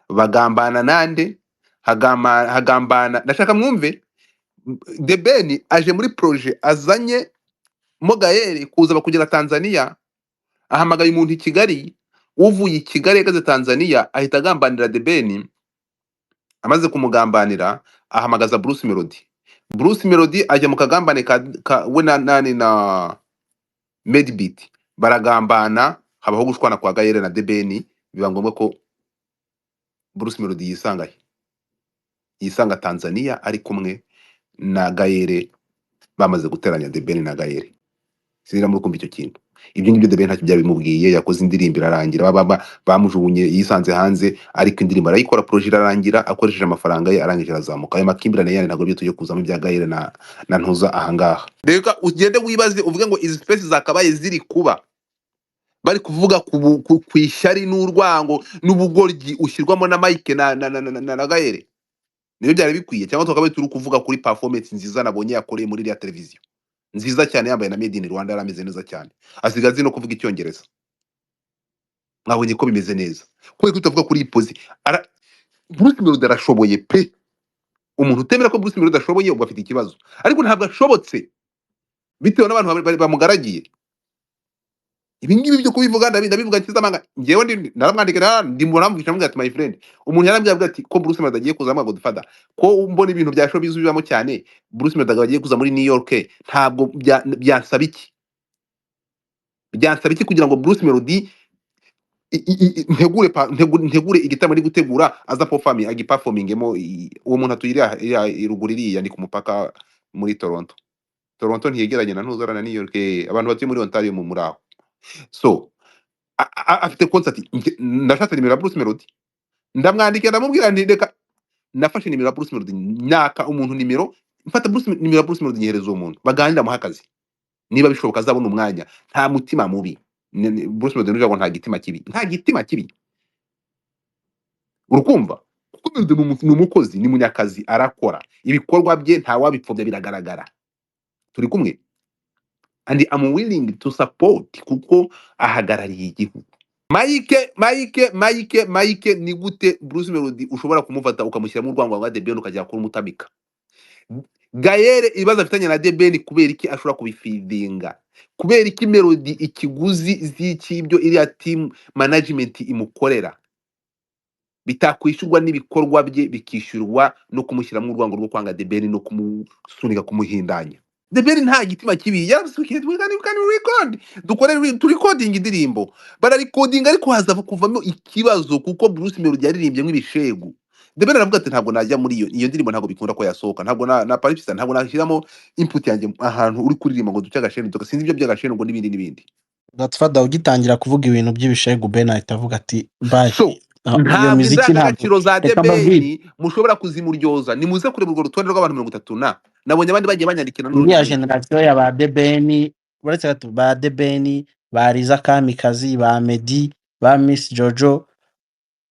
bagambana nande hagambana ndashaka mwumve The Ben aje muri projet azanye mo Gaere kuza bakugera Tanzania, ahamagaye umuntu i Kigali, uvuye i Kigali yagaze Tanzania ahita agambanira The Ben. Amaze kumugambanira ahamagaza Brucemelody. Brucemelody ajya mu kagambane we nani na Medbit baragambana, habaho gushwana kwa Gaere na The Ben, biba ngombwa ko Brucemelody yisanga Tanzania ari kumwe na Gaere bamaze guteranya The Ben na Gaere. Sinira muri kumva icyo kintu. Ibyo ngibyo The Ben ntacyo byabimubwiye, yakoze indirimbo irarangira bamujugunye yisanze hanze, ariko indirimbo arayikora projet irarangira akoresheje amafaranga ye arangije arazamuka. Ayo makimbirane yani ntabwo byo tujye kuzamo bya Gaere na ntuza ahangaha. Reka ugende wibaze uvuge ngo izi space zakabaye ziri kuba bari kuvuga ku ishyari n'urwango n'ubugoryi ushyirwamo na Mike na Gaere. Niyo byari bikwiye cyangwa tukabaye turi kuvuga kuri performance nziza nabonye yakoreye muri ya televiziyo nziza cyane yambaye na Made in Rwanda yarameze neza cyane, asigaze no kuvuga icyongereza. Mwabonye ko bimeze neza kuko tutavuga kuri ipozi Brucemelody arashoboye pe. Umuntu utemera ko Brucemelody ashoboye ubwo afite ikibazo, ariko ntabwo ashobotse bitewe n'abantu bamugaragiye. Ibi ngibi byo kubivuga ndabivuga kizamanga ngewe naramwandikira ndimuramvisha mbwa ati my friend umuntu yarambye ati ko Brucemelody agiye kuza amago dufada ko mbona ibintu bya show bizubiramo cyane Brucemelody agiye kuza muri New York ntabwo byansaba iki kugira ngo Brucemelody ntegure igitamo ari gutegura aza performingemo uwo muntu atuyira iruguririya ni ku mupaka muri Toronto ntiyegeranye na ntuzarana New York, abantu batuye muri Ontario mu muraho. So afite concert ndashatse nimero ya Brucemelody ndamwandikira ndamubwira nti reka nafashe nimero ya Brucemelody nyaka umuntu nimero mfata nimero ya Brucemelody nyihereza uwo muntu baganira mu hakazi niba bishoboka azabona umwanya. Nta mutima mubi Brucemelody n'ujago nta gitima kibi urukumva kuko ni umukozi ni munyakazi arakora ibikorwa bye nta wabipfobya biragaragara. Turi kumwe and I'm willing to support kuko ahagarariye igihugu. Mike ni gute Brucemelody ushobora kumufata ukamushyira mu rwango rwa The Ben ukajya kuri umutamika. Gaere ibibazo afitanye na The Ben kubera iki ashobora kubifidinga, kubera iki Melody ikiguzi z'ikibyo iriya team management imukorera bitakwishyurwa n'ibikorwa bye bikishyurwa no kumushyira mu rwango rwo kwanga The Ben no kumusunika kumuhindanya. The Ben nta gitima kibi yarasukiye record turi recording indirimbo bararecording ariko haza kuvamo ikibazo kuko Brucemelody yaririmbye nk'ibishegu. The Ben aravuga ati ntabwo najya muri iyo ndirimbo ntabwo bikunda ko yasohoka, ntabwo na Parifisa ntabwo nashyiramo input yanjye ahantu uri kuririmba ngo duce agasheni sinzi ibyo by'agasheni ngo n'ibindi. Gatfada ugitangira kuvuga ibintu by'ibishegu Ben ahita avuga ati bye. So iyo muziki ntabwo za The Ben mushobora kuzimuryoza nimuze kureba urwo rutonde rw'abantu 30 nabonye abandi bagiye banyandikira none ya generation ya ba The Ben uretse gato ba The Ben ba Riza Kamikazi ba Medi ba Miss Jojo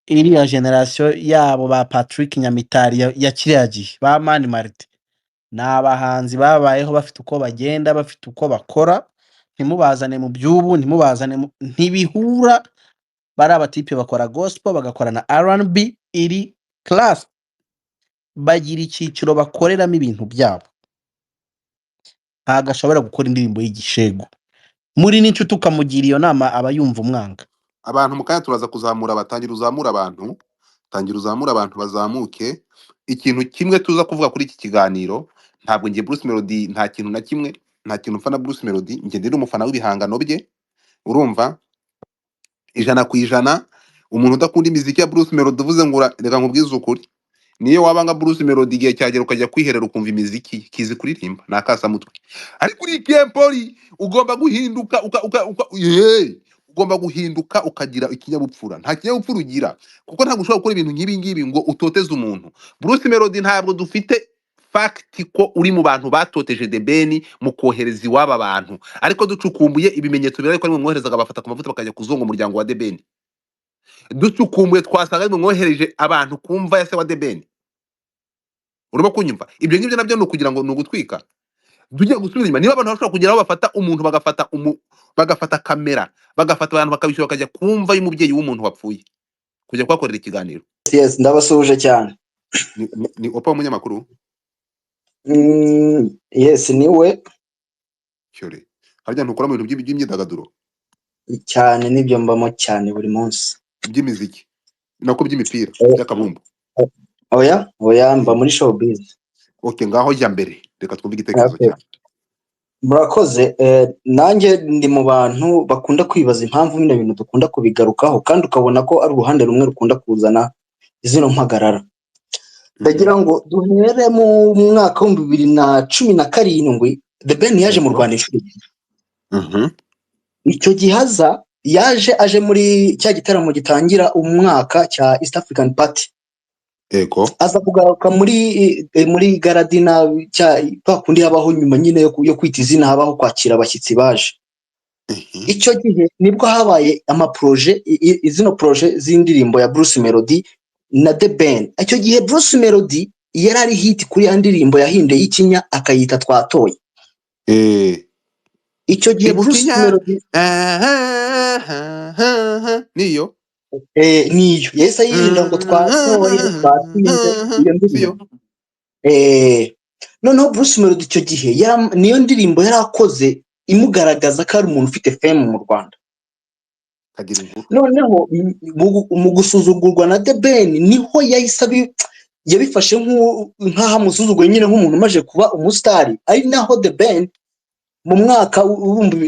iriya generation yabo ba Patrick Nyamitari ya kiriya gihe ba Mani Marite ni abahanzi babayeho bafite uko bagenda bafite uko bakora, ntimubazane mu by'ubu, ntibihura. Bari abatipe bakora gospel bagakora na R&B iri class, bagira icyiciro bakoreramo ibintu byabo, ntabwo ashobora gukora indirimbo y'igishegu. Muri n'inshuti ukamugira iyo nama aba yumva umwanga. Abantu mukanya turaza kuzamura, batangira uzamura abantu, tangira uzamura abantu bazamuke. Ikintu kimwe tuza kuvuga kuri iki kiganiro, ntabwo ngiye Brucemelody, nta kintu na kimwe, nta kintu mfana Brucemelody, ngiye ndi umufana w'ibihangano bye, urumva 100%. Umuntu udakunda imiziki ya Brucemelody uvuze ngo reka nkubwize ukuri, niyo waba nka Brucemelody igihe cyagera ukajya kwiherera ukumva imiziki kizi kuririmba nakasa mutwe, ariko uri Kempoli ugomba guhinduka ugomba guhinduka ukagira ikinyabupfura. Nta kinyabupfura ugira kuko ntabwo ushobora gukora ibintu nk'ibi ngibi ngo utoteze umuntu. Brucemelody ntabwo dufite fact ko uri mu bantu batoteje The Ben mu kohereza iwaba abantu, ariko ducukumbuye ibimenyetso birari ko ari mwoherezaga bafata ku mavuta bakajya kuzonga umuryango wa The Ben. Ducukumbuye twasanga ari mwohereje abantu kumva ya se wa The Ben. Urimo kunyumva? Ibyo ngibyo nabyo no kugira ngo nugutwika. Tujye gusubira inyuma, niba abantu bashobora kugeraho bafata umuntu bagafata kamera bagafata abantu bakabishyura bakajya kumva y'umubyeyi w'umuntu wapfuye kujya kwakorera ikiganiro. Yes, ndabasuje cyane. Ni opa umunyamakuru? Yes, niwe. Cyore. Harya ntukora mu bintu by'imyidagaduro? Cyane nibyo mbamo cyane buri munsi. By'imiziki. Nako by'imipira, by'akabumbu. Oya mba muri showbiz. Okay, ngaho jya mbere. Reka twumve igitekerezo cyawe. Murakoze. Nanjye ndi mu bantu bakunda kwibaza impamvu bino bintu dukunda kubigarukaho kandi ukabona ko ari uruhande rumwe rukunda kuzana izino mpagarara. Ndagira ngo duhere mu mwaka wa 2017 The Ben yaje mu Rwanda inshuro. Icyo gihaza yaje aje muri cya gitaramo gitangira umwaka cya East African Party. Ego. Aza kugaruka muri Garadina cya bakundi habaho nyuma nyine yo kwita izina, habaho kwakira abashyitsi baje. Icyo gihe nibwo habaye amaproje, izino proje z'indirimbo ya Brucemelody na The Ben. Icyo gihe Brucemelody yari ari hit kuri ya ndirimbo yahinduye y'ikinya akayita Twatoye. Icyo gihe Brucemelody niyo yesa yirinda ngo twatoye twatsinze iyo ndirimbo. Noneho Brucemelody icyo gihe niyo ndirimbo yari akoze imugaragaza ko ari umuntu ufite fame mu Rwanda. Noneho mu gusuzugurwa na The Ben niho yahise yabifashe nk'aho amusuzugwe nyine nk'umuntu umaje kuba umusitari. Ari naho The Ben mu mwaka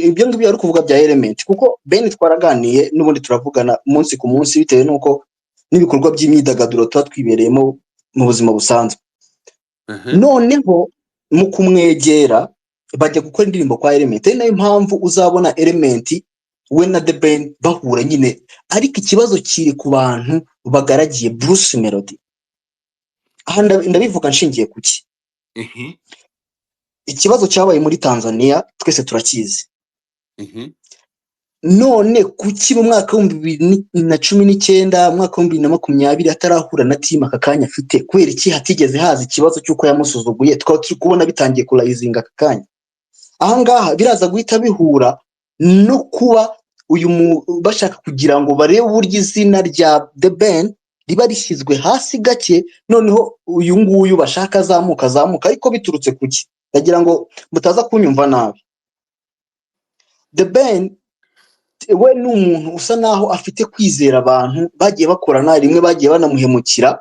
ibyo ngibyo yari kuvuga bya Element, kuko Ben twaraganiye n'ubundi turavugana umunsi ku munsi bitewe n'uko n'ibikorwa by'imyidagaduro tuba twibereyemo mu buzima busanzwe. Noneho mu kumwegera bajya gukora indirimbo kwa Element, ari nayo mpamvu uzabona Element we na The Ben bahura nyine, ariko ikibazo kiri ku bantu bagaragiye Brucemelody. Aha ndabivuga nshingiye kuki. Ikibazo cyabaye muri Tanzania twese turakizi. None kuki mu mwaka wa 2019 mwaka wa 2020 atarahura na team aka kanya afite, kubera iki hatigeze haza ikibazo cy'uko yamusuzuguye tukaba turi kubona bitangiye kurayizinga aka kanya. Ahangaha biraza guhita bihura no kuba uyu bashaka kugira ngo barebe uburyo izina rya The Ben riba rishyizwe hasi gake, noneho uyu nguyu bashaka azamuka ariko biturutse kuki. Ndagira ngo mutaza kunyumva nabi. The Ben we ni umuntu usa naho afite kwizera abantu bagiye bakorana rimwe, bagiye banamuhemukira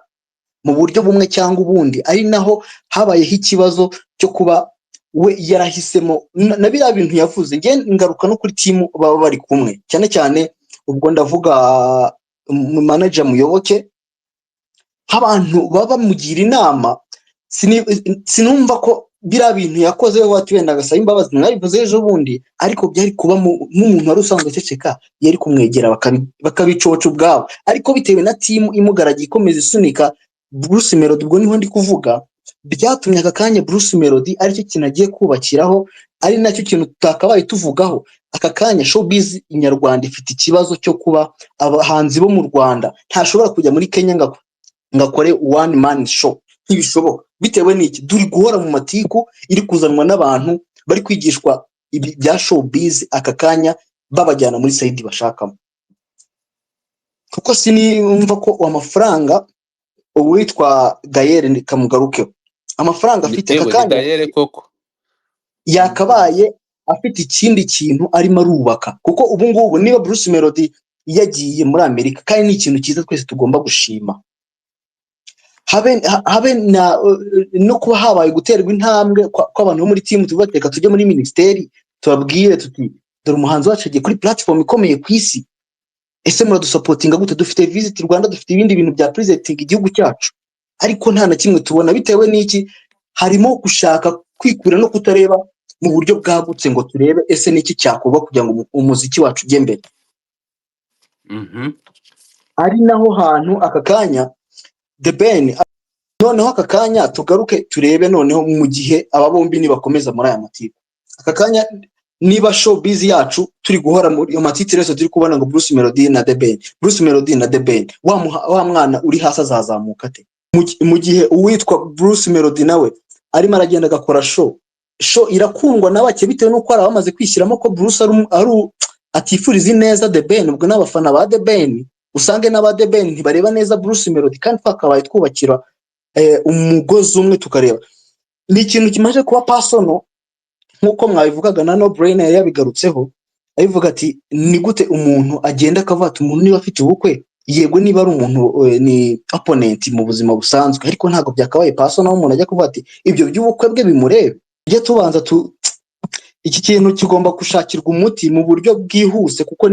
mu buryo bumwe cyangwa ubundi, ari naho habayeho ikibazo cyo kuba we yarahisemo na biriya bintu yavuze. Nge ngaruka no kuri team baba bari kumwe, cyane cyane ubwo ndavuga manager Muyoboke. Abantu baba mugira inama, sinumva ko biriya bintu yakoze we wenda agasaba imbabazi mwarivuze ejo bundi, ariko byari kuba nk'umuntu wari usanzwe ceceka yari kumwegera bakabicoca ubwabo, ariko bitewe na team imugaragiye ikomeza isunika Brucemelody, ubwo niho ndi kuvuga, byatumye aka kanya Brucemelody aricyo kintu agiye kubakiraho, ari nacyo kintu tutakabaye tuvugaho. Aka kanya showbiz inyarwanda ifite ikibazo cyo kuba abahanzi bo mu Rwanda ntashobora kujya muri Kenya ngakore one man show, ntibishoboka. bitewe n'iki turi guhora mu matiku iri kuzanwa n'abantu bari kwigishwa ibi bya showbiz aka kanya babajyana muri side bashakamo kuko sinumva ko amafaranga uwitwa Gaël Kamugaruke amafaranga afite aka yewe ni kanya Gaël koko yakabaye afite ikindi kintu arimo arubaka kuko ubu ngubu niba Brucemelody yagiye muri Amerika kandi ni ikintu cyiza twese tugomba gushima habe no kuba habaye guterwa intambwe kw'abantu bo muri team tubateka tujye muri ministeri tubabwire tuti dore umuhanzi wacu agiye kuri platform ikomeye ku isi ese muradusapotinga gute dufite visit Rwanda dufite ibindi bintu bya presenting igihugu cyacu ariko nta na kimwe tubona bitewe n'iki harimo gushaka kwikura no kutareba mu buryo bwagutse ngo turebe ese niki cyakorwa kugira ngo umuziki wacu ujye mbere ari naho hantu aka kanya The Ben noneho aka kanya tugaruke turebe noneho mu gihe aba bombi nibakomeza muri aya matiku aka kanya niba showbiz yacu turi guhora muri matitire so turi kubona ngo Brucemelody na The Ben wa mwana uri hasi azazamuka te mu gihe uwitwa Brucemelody nawe arimo aragenda agakora show irakundwa n'abake bitewe n'uko ari abamaze kwishyiramo ko Bruce ari atifuriza neza The Ben ubwo n'abafana ba The Ben usange n'aba The Ben ntibareba neza Brucemelody kandi twakabaye twubakira umugozi umwe tukareba ni ikintu kimaje kuba personal nkuko mwabivugaga na No Brainer yabigarutseho abivuga ati ni gute umuntu agenda akavata umuntu niba afite ubukwe yego niba ari umuntu ni opponent mu buzima busanzwe ariko ntago byakabaye personal umuntu ajya kuvuga ati ibyo by'ubukwe bwe bimurebe je tubanza iki kintu kigomba gushakirwa umuti mu buryo bwihuse kuko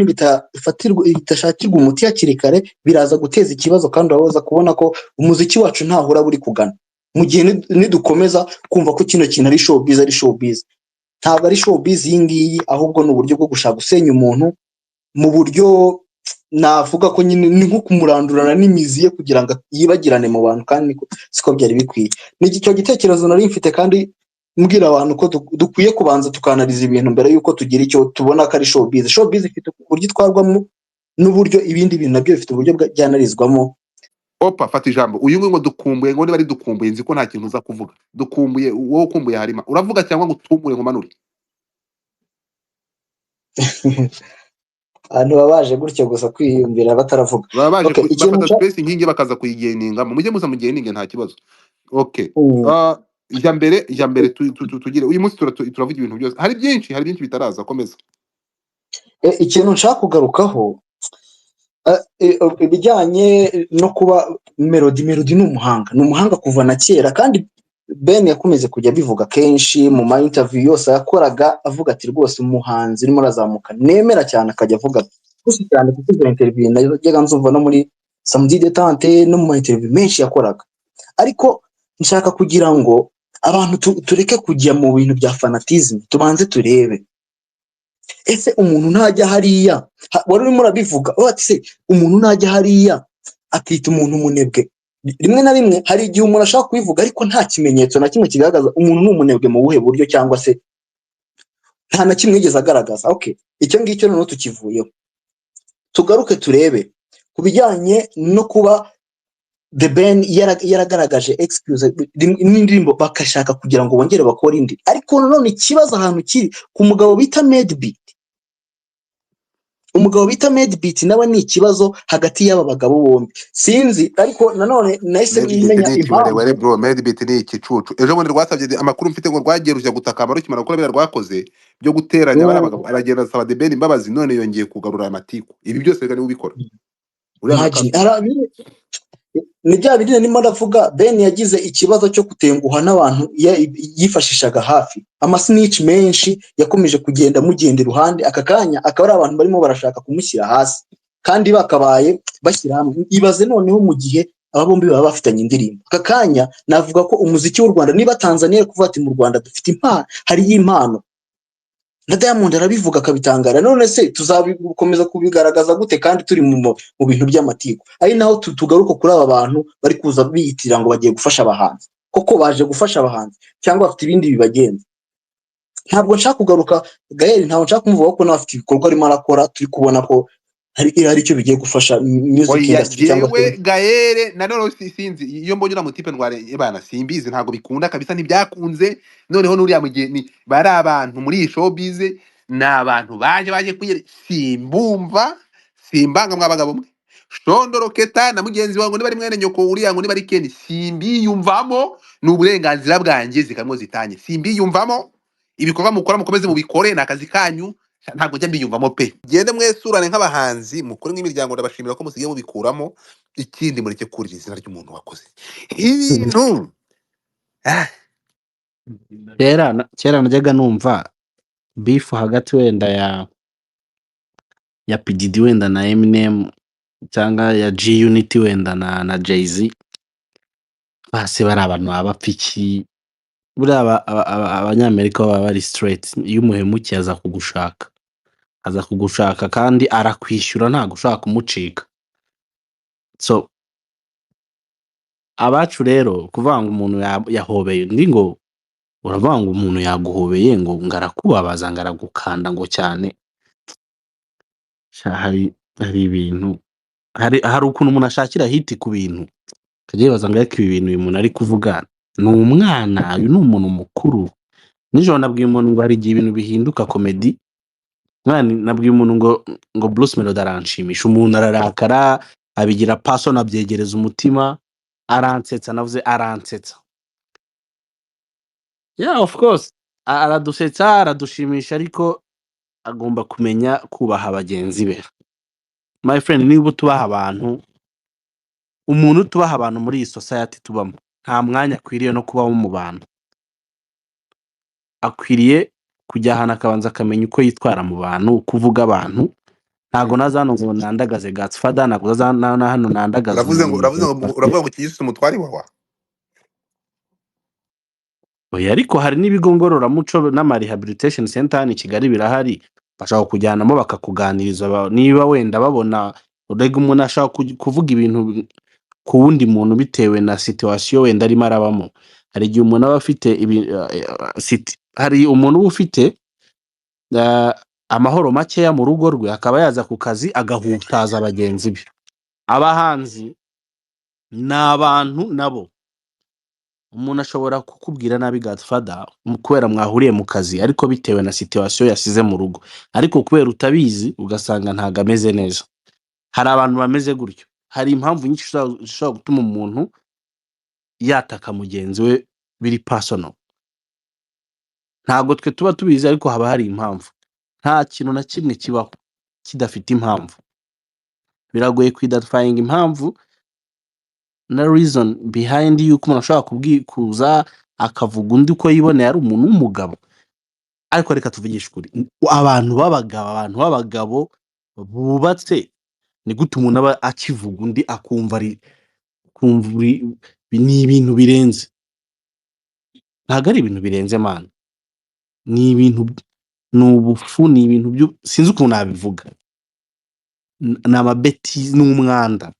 bitashakirwa umuti hakiri kare biraza guteza ikibazo kandi urabaza kubona ko umuziki wacu ntahura buri kugana mu gihe nidukomeza kumva ko kino kintu ari showbiz ntabwo ari showbiz iyi ngiyi ahubwo ni uburyo bwo gushaka gusenya umuntu mu buryo navuga ko nyine ni nko kumurandurana n'imizi ye kugira ngo yibagirane mu bantu kandi siko byari bikwiye ni icyo gitekerezo nari mfite kandi mbwira abantu ko dukwiye kubanza tukanariza ibintu mbere yuko tugira icyo tubona ko ari showbiz ifite uburyo itwarwamo n'uburyo ibindi bintu nabyo bifite uburyo byanarizwamo opa fata ijambo uyu ngo dukumbuye ngo niba ari dukumbuye nzi ko nta kintu uza kuvuga dukumbuye wowe ukumbuye harima uravuga cyangwa ngo utumure nkumanure abantu babaje gutyo gusa kwiyumvira bataravuga babaje bafata space inkingi bakaza kuyigeningamo mujye muza mugeninge nta kibazo okay ijambere tugire uyu munsi turavuga ibintu byose hari byinshi bitaraza komeza ikintu nshaka kugarukaho ibijyanye no kuba Melody ni umuhanga kuva na kera kandi Ben yakomeze kujya bivuga kenshi mu ma interview yose yakoraga avuga ati rwose umuhanzi urimo arazamuka nemera cyane akajya avuga gusa cyane kuko izo interview najyaga nzumva no muri Samedi Detente no mu interview menshi yakoraga ariko nshaka kugira ngo abantu tureke kujya mu bintu bya fanatism tubanze turebe ese umuntu ntajya hariya wari urimo urabivuga ati se umuntu ntajya hariya akita umuntu umunebwe rimwe na rimwe hari igihe umuntu ashaka kubivuga ariko nta kimenyetso na kimwe kigaragaza umuntu ni umunebwe mu buhe buryo cyangwa se nta na kimwe yigeze agaragaza okay icyo ngicyo noneho tukivuyeho tugaruke turebe ku bijyanye no kuba The Ben yaragaragaje excuse n'indirimbo bakashaka kugira ngo bongere bakore indi ariko none ikibazo ahantu kiri ku mugabo bita Medbeat umugabo bita Medbeat nawe ni ikibazo hagati y'aba bagabo bombi sinzi ariko nanone nahise menya impamvu bro Medbeat ni ikicucu ejo bundi rwasabye amakuru mfite ngo rwageruje gutakamba rukimara gukora bira rwakoze byo guteranya bari abagabo aragenda asaba The Ben imbabazi none yongeye kugarura amatiku ibi byose reka ni ubikora ni bya bindi nimo ndavuga Ben yagize ikibazo cyo kutenguha n'abantu yifashishaga hafi amasnitch menshi yakomeje kugenda mugenda iruhande aka kanya akaba ari abantu barimo barashaka kumushyira hasi kandi bakabaye bashyira hamwe ibaze noneho mu gihe aba bombi baba bafitanye indirimbo aka kanya navuga ko umuziki w'u Rwanda niba Tanzania kuvuga ati mu Rwanda dufite impano hari impano na Diamond arabivuga akabitangara none se tuzabikomeza kubigaragaza gute kandi turi mu bintu by'amatiku ari naho tugaruka kuri aba bantu bari kuza biyitira ngo bagiye gufasha abahanzi koko baje gufasha abahanzi cyangwa bafite ibindi bibagenza ntabwo nshaka kugaruka Gaël ntabwo nshaka kumuvuga ko nawe afite ibikorwa arimo arakora turi kubona ko hari icyo bigiye gufasha music oya industry cyangwa se jewe gaere nanone sinzi iyo mbonye uriya mutipe ndware bana simbizi ntabwo bikunda kabisa ntibyakunze noneho n'uriya mugeni bari abantu muri iyi showbiz ni abantu baje kwiyere simbumva simbanga mwabagabo mwe shondoroketa na mugenzi wawe ngo niba ari mwene nyoko uriya ngo niba ari Ken simbiyumvamo ni uburenganzira bwanjye zikamwo zitanye simbiyumvamo ibikorwa mukora mukomeze mubikore ni akazi kanyu ntabwo njya mbiyumvamo pe gende mwesurane nk'abahanzi mukore nk'imiryango ndabashimira ko musigiye mubikuramo ikindi mureke kurira izina ry'umuntu wakoze ibintu ah, kera najyaga numva bifu hagati wenda ya PDD wenda na Eminem cyangwa ya G Unity wenda na Jay-Z base bari abantu abapfiki buriya abanyamerika baba bari straight iyo umuhemukiye aza kugushaka kandi arakwishyura ntabwo ushaka kumucika so abacu rero kuvuga ngo umuntu yahobeye ndi ngo uravuga ngo umuntu yaguhobeye ngo ngarakubabaza ngaragukanda ngo cyane hari ibintu hari ukuntu umuntu ashakira hiti ku bintu kagiye baza ngo ariko ibi bintu uyu muntu ari kuvuga ni umwana uyu ni umuntu mukuru nijoro nabwiye umuntu ngo hari igihe ibintu bihinduka komedi mwana nabwiye umuntu ngo Brucemelody aranshimisha umuntu ararakara abigira person abyegereza umutima aransetsa navuze aransetsa yeah of course aradusetsa aradushimisha ariko agomba kumenya kubaha bagenzi be my friend niba tubaha abantu umuntu tubaha abantu muri iyi society tubamo nta mwanya akwiriye no kubaho mu bantu akwiriye kujya ahantu akabanza akamenya uko yitwara mu bantu kuvuga abantu ntago naza hano ngo nandagaze Godfather ntago naza hano nandagaze uravuga ngo kiyise umutwari wawa oya ariko hari n'ibigo ngororamuco n'ama rehabilitation center hano i Kigali birahari bashaka kujyanamo bakakuganiriza niba wenda babona urega umuntu ashaka kuvuga ibintu ku wundi muntu bitewe na situation wenda arimo arabamo hari igihe umuntu aba afite hari umuntu uba ufite amahoro makeya mu rugo rwe akaba yaza ku kazi agahutaza abagenzi be abahanzi n'abantu nabo umuntu ashobora kukubwira nabi Godfather kubera mwahuriye mu kazi ariko bitewe na situation yasize mu rugo ariko kubera utabizi ugasanga ntago ameze neza hari abantu bameze gutyo hari impamvu nyinshi zishobora gutuma umuntu yataka mugenzi we biri personal ntago twe tuba tubizi ariko haba hari impamvu nta kintu na kimwe kibaho kidafite impamvu biragoye kwidatifying impamvu na reason behind yuko umuntu ashobora kubwikuza akavuga undi uko yiboneye ari umuntu w'umugabo ariko reka tuvugishe ukuri abantu b'abagabo bubatse ni gute umuntu aba akivuga undi akumva ni ibintu birenze ntago ari ibintu birenze man ni ibintu n'ubufu ni ibintu sinzi ukuntu nabivuga ni amabeti n'umwanda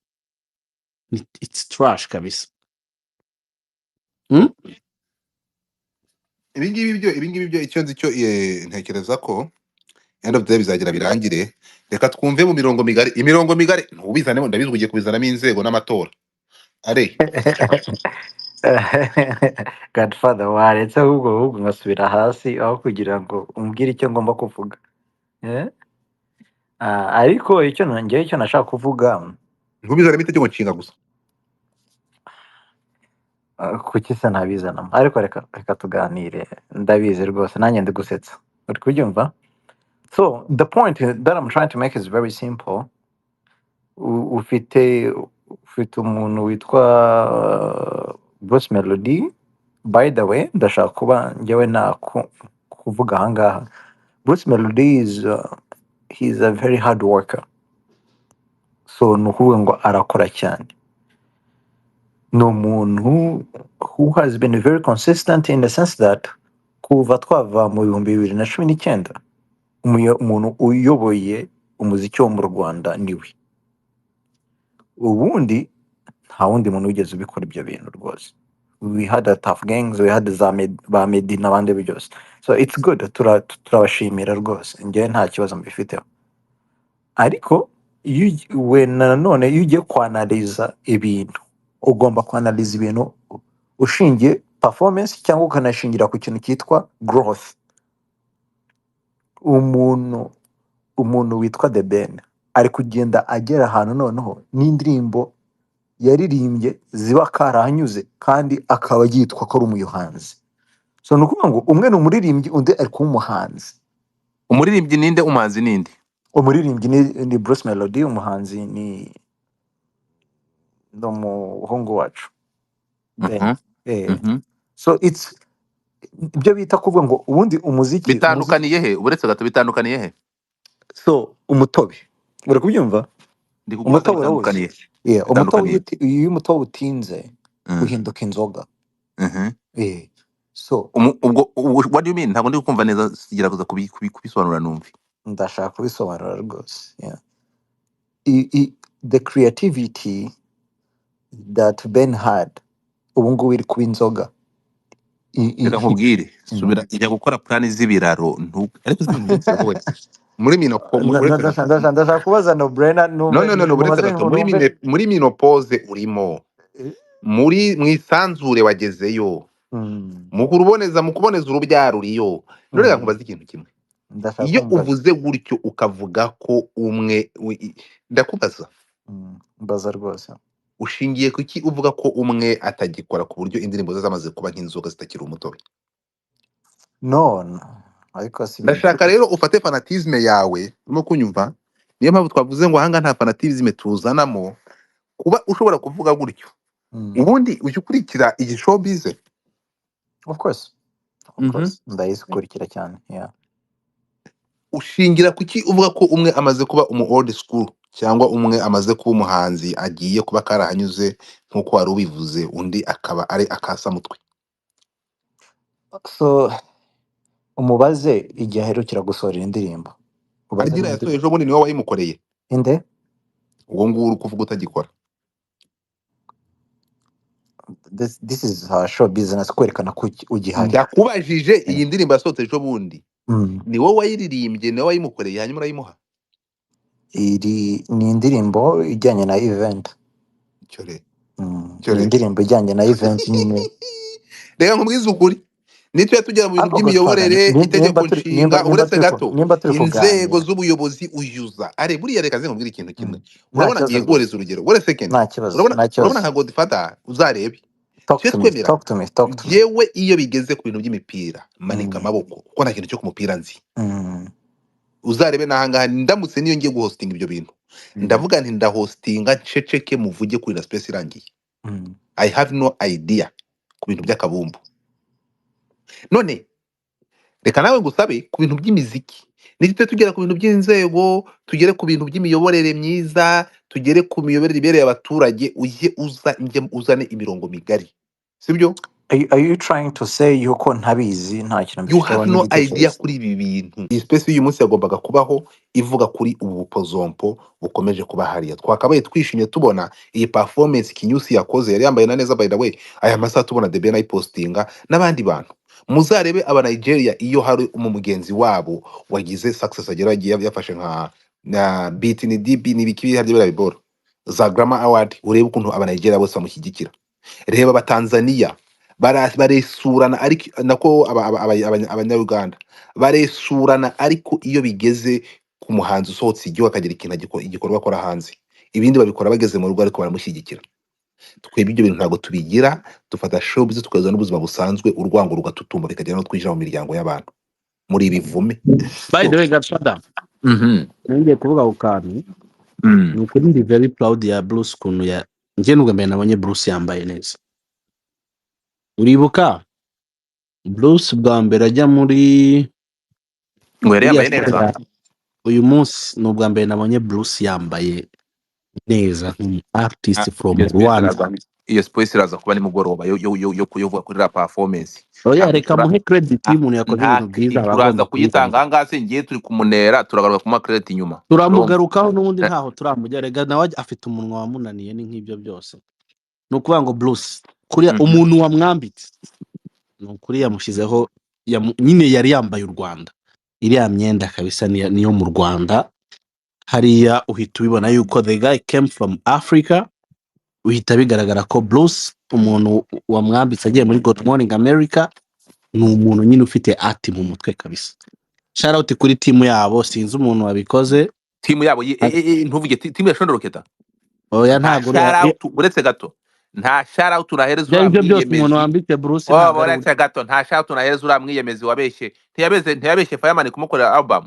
it's trash kabisa ibingibi byo icyo nzi cyo ntekereza ko end of the day bizagira birangire reka twumve mu imirongo migari ntubizanemo ndabizi ugiye kubizanamo inzego n'amatora are Godfather waretse ahubwo ngasubira hasi aho kugira ngo umbwire icyo ngomba kuvuga ariko icyo nashaka kuvuga ntubizanemo itegeko nshinga gusa kuki se ntabizanamo ariko reka tuganire ndabizi rwose nanjye ndi gusetsa uri kubyumva so the point that I'm trying to make is very simple ufite umuntu witwa Brucemelody by the way ndashaka kuba njyewe kuvuga ahangaha Brucemelody he's a very hard worker so ni ukuvuga ngo arakora cyane ni umuntu who has been very consistent in the sense that kuva twava mu 2019 umuntu uyoboye umuziki wo mu Rwanda niwe ubundi nta wundi muntu wigeze ubikora ibyo bintu rwose we had a tough gangs we had ba Medi n'abandi byose so it's good turabashimira rwose njyewe nta kibazo mbifiteho ariko nanone iyo ugiye kwanaliza ibintu ugomba kwanaliza ibintu ushingiye performance cyangwa ukanashingira ku kintu cyitwa growth. Umuntu witwa The Ben ari kugenda agera ahantu noneho n'indirimbo yaririmbye ziba karahanyuze kandi akaba yitwa ko ari umuhanzi. So ni ukuvuga ngo umwe ni umuririmbyi undi ari kuba umuhanzi. umuririmbyi ninde, umuhanzi ninde? Umuririmbyi ni Brucemelody, umuhanzi ni umuhungu wacu Ben. So it's ibyo bita kuvuga ngo ubundi umuziki bitandukaniye he? Uretse gato bitandukaniye he? So umutobe uri kubyumva? Ndi kugubaza Umutobe bitandukaniye. umutobe iyo umutobe utinze uhinduka inzoga. So ubwo what do you mean? Ntabwo ndi kumva neza, gerageza kubisobanura numve. ndashaka kubisobanura rwose. The creativity that Ben had ubu ngubu iri kuba inzoga. Reka nkubwire, subira ijya gukora plani z'ibiraro ariko wowe muri ndashaka kubaza no Brenna no buretse gato muri menopause urimo mu isanzure wagezeyo mu kuboneza urubyaro uriyo. None reka nkubaza ikintu kimwe, iyo uvuze gutyo ukavuga ko umwe ndakubaza mbaza rwose ushingiye kuki uvuga ko umwe atagikora ku buryo indirimbo ze zamaze kuba nk'inzoga zitakiri umutobe? No ariko ndashaka rero ufate fanatisme yawe no kunyumva. Niyo mpamvu twavuze ngo ahanga nta fanatisme tuzanamo, kuba ushobora kuvuga gutyo ubundi ujya ukurikira iyi showbiz. Of course ndayikurikira cyane. Ushingira kuki uvuga ko umwe amaze kuba umu old school cyangwa umwe amaze kuba umuhanzi agiye kuba karahanyuze nk'uko wari ubivuze, undi akaba ari akasamutwe? So umubaze igihe aherukira gusohora indirimbo. Agira yasohoye ejo bundi niwe wayimukoreye inde uwo nguwo uri kuvuga utagikora. This is show business, kwerekana ko ugihari. Ndakubajije iyi ndirimbo yasohotse ejo bundi ni wowe wayiririmbye, ni wowe wayimukoreye hanyuma urayimuha? Ni indirimbo ijyanye na event. Ni indirimbo ijyanye na event nyine. Reka nkubwize ukuri, nitwe tugera mu bintu by'imiyoborere, itegeko nshinga, uretse gato inzego z'ubuyobozi uyuza buriya. Reka nkubwire ikintu kimwe, urabona ngiye guhereza urugero, urabona nka Godfather uzarebe Talk to me. yewe iyo bigeze ku bintu by'imipira manika amaboko kuko nta kintu cyo ku mupira nzi. Uzarebe nahangaha ndamutse niyo ngiye guhostinga ibyo bintu ndavuga nti ndahostinga nceceke muvuge kuri na space irangiye. I have no idea ku bintu by'akabumbu. None reka nawe ngusabe ku bintu by'imiziki, nitwe tugera ku bintu by'inzego, tugere ku bintu by'imiyoborere myiza, tugere ku miyoborere ibereye abaturage, ujye uzane imirongo migari, sibyo? Are you trying to say yuko ntabizi nta kintu You have no idea kuri ibi bintu. Iyi space y'uyu munsi yagombaga kubaho ivuga kuri ubu bupozompo bukomeje kuba hariya. Twakabaye twishimye tubona iyi performance Kinyusi yakoze, yari yambaye na neza by the way. Aya masaha tubona The Ben ayipostinga n'abandi bantu. Muzarebe aba Nigeria iyo hari umugenzi wabo wagize success agera yafashe nka na beat ni DB ni biki harya bira biboro za Grammy Award, urebe ukuntu aba Nigeria bose bamushyigikira. Reba aba Tanzania baresurana ariko nako abanyarwanda baresurana, ariko iyo bigeze ku muhanzi usohotse igihe akagira ikintu igikorwa akora hanze, ibindi babikora bageze mu rugo ariko baramushyigikira. Twebwe ibyo bintu ntabwo tubigira, dufata showbiz tukaza n'ubuzima busanzwe, urwango rugatutumba bikagera no twinjira mu miryango y'abantu muri bivume. By the way, Godfather, ngiye kuvuga ukantu ni ukuri ndi very proud ya Bruce kuntu ya njye nubwo mbere nabonye Bruce yambaye neza. Uribuka Bruce bwa mbere ajya muri ngwere yambaye neza? Uyu munsi nubwo mbere nabonye Bruce yambaye neza artist from Rwanda. Iyo space iraza kuba ni mugoroba yo kuyovuga kuri la performance. Oya reka muhe credit y'umuntu yakoze ibintu byiza, turaza kuyitanga hangase ngiye turi kumunera, turagaruka kuma credit inyuma, turamugarukaho n'ubundi ntaho turamujya. Rega nawe afite umunwa wamunaniye ni nk'ibyo byose. No kuvuga ngo Bruce kuriya umuntu wamwambitse no kuri yamushizeho nyine yari yambaye u Rwanda, iriya myenda kabisa niyo mu Rwanda, hariya uhita ubibona yuko the guy came from Africa, uhita bigaragara ko Bruce umuntu wamwambitse agiye muri Good Morning America ni umuntu nyine ufite ati mu mutwe kabisa. Shout out kuri timu yabo, sinzi umuntu wabikoze. timu yabo ntuvuge timu ya Shondoroketa. Oya Nta ntago shout out uretse gato, nta shout out unahereza ibyo byose umuntu uramwiyemezi. wambitse Bruce ntago ari Uretse gato, nta shout out unahereza uramwiyemezi wabeshye. Ntiyabeshye Fireman kumukorera album,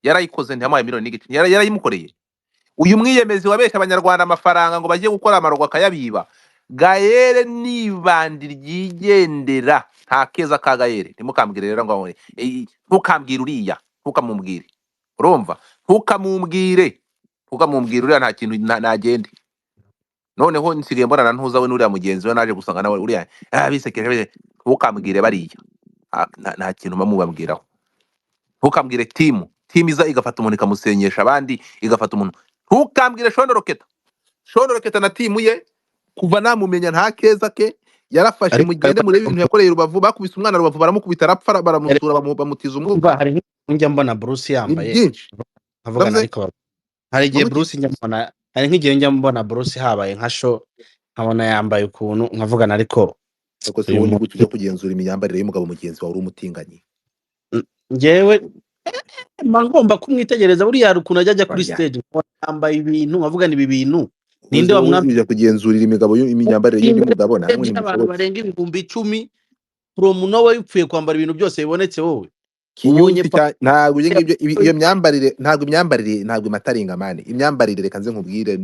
yarayikoze ntiyamuhaye miliyoni n'igice, yarayimukoreye. Uyu mwiyemezi wabeshye abanyarwanda amafaranga ngo bagiye gukora amarogo akayabiba. Gaere nibandi ryigendera, nta keza ka Gaere. Ntimukambwire rero ngo ntukambwire uriya, ntukamubwire. Urumva? Ntukamubwire uriya nta kintu nagende. Noneho nsigaye mbonana ntuza we n'uriya mugenzi we naje gusanga nawe uriya bisekeje. Ntukambwire bariya, nta kintu bamubabwiraho. Ntukambwire timu iza igafata umuntu ikamusenyesha abandi, igafata umuntu. Ntukambwire Shondoroketa na timu ye kuva namumenya nta keza ke. Yarafashe mugende murebe ibintu yakoreye Rubavu, bakubise umwana Rubavu baramukubita arapfa, baramusura bamutiza umwuka. hari njya mbona Bruce yambaye avuga ariko hari igihe Bruce njya mbona, hari nk'igihe njya mbona Bruce habaye nka show nkabona yambaye ukuntu nkavugana ariko se wowe nigute ujya kugenzura imyambarire y'umugabo mugenzi wawe uri umutinganyi? Njyewe ngomba kumwitegereza buriya ukuntu ajya kuri stage yambaye ibintu nkavuga ni ibi bintu ninde wamwambye kugenzurira imigabo y'imyambarire y'umugabo namwe abantu barenga 10,000 from nawe upfuye kwambara ibintu byose bibonetse wowe ntabwo iyo myambarire ntabwo imataringa mane imyambarire. Reka nze nkubwire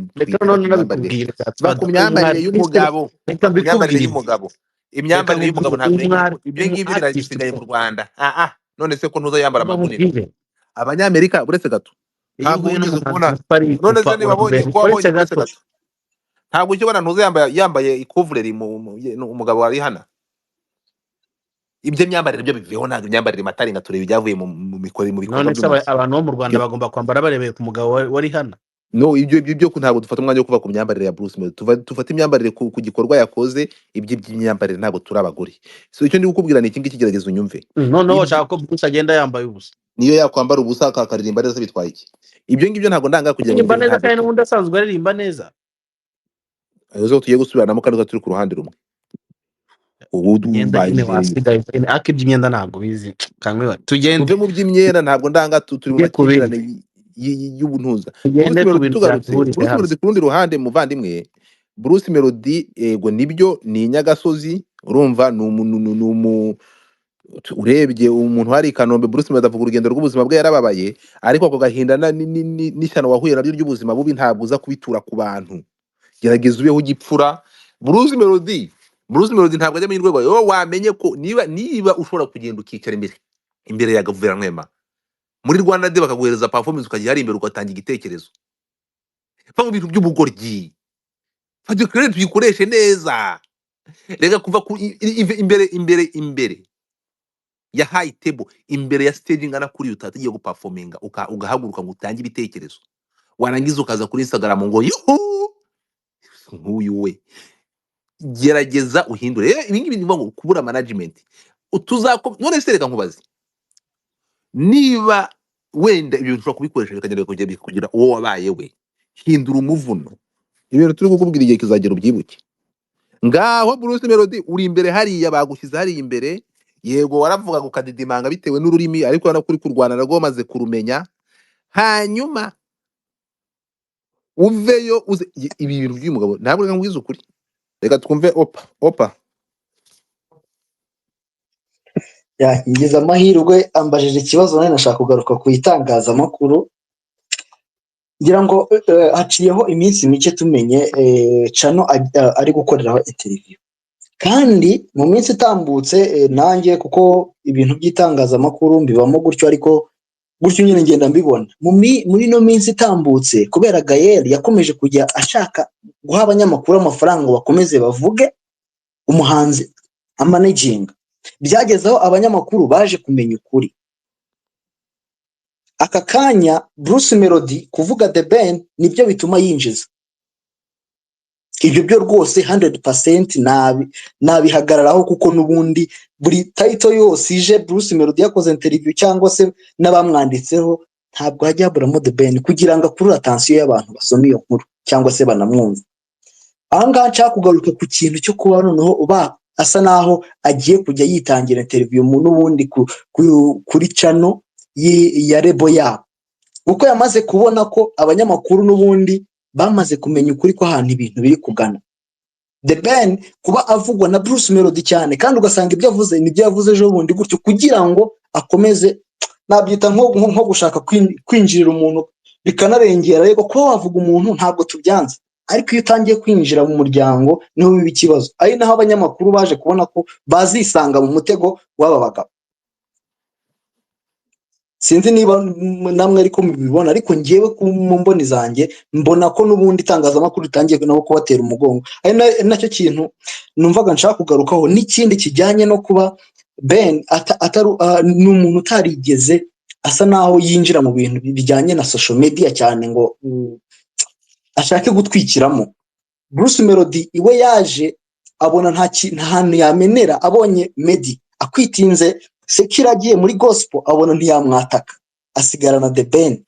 ku myambarire y'umugabo, imyambarire y'umugabo ntabwo ibyo ngibyo biragisigaye mu Rwanda. None se ko ntuza yambara amagunira abanyamerika? Uretse gato, ntabwo ugeze kubona. None se niba wabonye ko wabonye uretse gato, ntabwo ujya ubona ntuza yambaye ikuvureri umugabo wari hana. Ibyo myambarire byo biveho, ntabwo imyambarire mataringa tureba ibyavuye mu bikorwa none se abantu bo mu Rwanda bagomba kwambara barebeye ku mugabo wari hana. No, ibyo ntabwo dufata umwanya wo kuva ku myambarire ya Brucemelody, tufata imyambarire ku gikorwa yakoze. Ibyo by'imyambarire ntabwo turi abagore. So icyo ndi gukubwira ni iki ngiki, kigerageza unyumve. Noneho ushaka ko Bruce agenda yambaye ubusa, niyo yakwambara ubusa akaririmba neza bitwaye iki? Ibyo ngibyo ntabwo ndanga kugira ngo aririmba neza kandi n'undi asanzwe aririmba neza. Ayo tugiye gusubiranamo kandi turi ku ruhande rumwe. Ubu dumbaye wasigaye akibye imyenda ntabwo bizi kamwe tugende mu by'imyenda, ntabwo ndanga turi mu makirane y'ubuntuza. Brucemelody ku rundi ruhande muvandimwe, Brucemelody ego nibyo ni inyagasozi. Urumva urebye umuntu hari Kanombe, Brucemelody avuga urugendo rw'ubuzima bwe yarababaye, ariko ako gahinda n'ishyano wahuye nabyo ry'ubuzima bubi ntabwo uza kubitura ku bantu. Gerageza ubeho ugipfura. Brucemelody ntabwo ajya mu rwego wowe wamenye ko niba ushobora kugenda ukicara imbere ya guverinoma muri Rwanda de bakaguhereza performance ukajya hari imbere ugatanga igitekerezo. Va mu bintu by'ubugoryi, fajye credit tuyikoreshe neza. Rega kuva imbere ya high table, imbere ya stage ngana kuri utatagiye guperforminga ugahaguruka ngo utange ibitekerezo, warangiza ukaza kuri Instagram ngo yuhu nk'uyu we. Gerageza uhindure. Ibi ngibi nivuga ngo kubura management none se reka nkubaze, niba wenda ibyo ushobora kubikoresha bikagenda kugira uwo wabaye we, hindura umuvuno. Ibintu turi kukubwira igihe kizagera ubyibuke. Ngaho Brucemelody uri imbere hariya, bagushyize hariya imbere. Yego waravuga ukadidimanga bitewe n'ururimi, ariko urabona kuri kurwana narwo maze kurumenya. Hanyuma uveyo ibi bintu by'umugabo ntabwo reka ngwize ukuri. Reka twumve opa ngize amahirwe ambajije ikibazo nari nashaka kugaruka ku itangazamakuru. ngira ngo haciyeho iminsi mike tumenye Chano ari gukoreraho interview, kandi mu minsi itambutse nanjye kuko ibintu by'itangazamakuru mbibamo gutyo, ariko gutyo nyine ngenda mbibona muri no minsi itambutse, kubera Gael yakomeje kujya ashaka guha abanyamakuru amafaranga ngo bakomeze bavuge umuhanzi amanaging. Byagezeho abanyamakuru baje kumenya ukuri. Aka kanya Brucemelody kuvuga The Ben nibyo bituma yinjiza. Ibyo byo rwose 100% nabihagararaho, kuko nubundi buri title yose ije Brucemelody yakoze interview cyangwa se n'abamwanditseho ntabwo hajya haburamo The Ben kugira ngo akurure atansiyo y'abantu basoma iyo nkuru cyangwa se banamwumva. Aha ngaha nshaka kugaruka ku kintu cyo kuba noneho uba asa naho agiye kujya yitangira interview n'ubundi kuri channel ya rebo yabo, kuko yamaze kubona ko abanyamakuru n'ubundi bamaze kumenya ukuri ko ahantu ibintu biri kugana. The Ben kuba avugwa na Brucemelody cyane kandi ugasanga ibyo avuze nibyo yavuze ejo bundi gutyo kugira ngo akomeze, nabyita nko gushaka kwinjirira umuntu bikanarengera. Rego kuba wavuga umuntu ntabwo tubyanze, ariko iyo utangiye kwinjira mu muryango niho biba ikibazo. Ari naho abanyamakuru baje kubona ko bazisanga mu mutego w'aba bagabo. Sinzi niba namwe ariko mubibona, ariko ngewe ku mboni zanjye mbona ko n'ubundi itangazamakuru ritangiye nabo kubatera umugongo. Ari nacyo kintu numvaga nshaka kugarukaho. N'ikindi kijyanye no kuba Ben ni umuntu utarigeze asa naho yinjira mu bintu bijyanye na social media cyane ngo ashake gutwikiramo. Brucemelody iwe yaje abona nta hantu yamenera, abonye Meddy akwitinze Sekira agiye muri gospel abona ntiyamwataka, asigarana The Ben.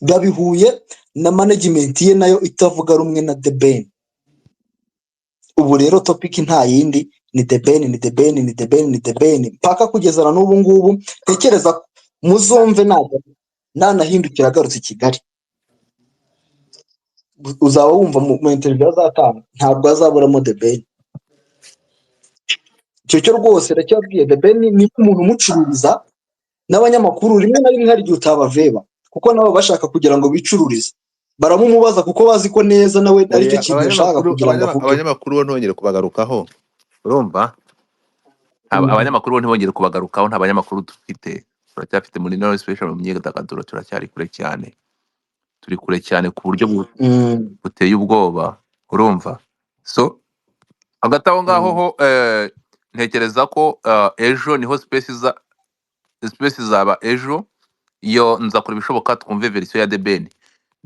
Gabihuye na management ye nayo itavuga rumwe na The Ben. Ubu rero topic nta yindi ni The Ben, ni The Ben, ni The Ben, ni The Ben mpaka kugezana n'ubu ngubu. Tekereza muzumve nanahindukira agarutse Kigali, uzaba wumva mu interview azatanga ntabwo azaburamo The Ben. Cyo rwose racyabwiye The Ben ni umuntu umucururiza n'abanyamakuru rimwe na rimwe hari igihe utabaveba kuko nabo bashaka kugira ngo bicururize, baramumubaza kuko bazi ko neza nawe ari cyo kintu ashaka kugira ngo avuge. Abanyamakuru bo ntibongere kubagarukaho, urumva? Abanyamakuru bo ntibongere kubagarukaho, nta banyamakuru dufite, turacyafite muri noneho special mu myidagaduro, turacyari kure cyane, turi kure cyane ku buryo buteye ubwoba, urumva? So hagati aho ngaho ho ntekereza ko ejo niho space zaba ejo, iyo nzakora ibishoboka twumve version ya The Ben.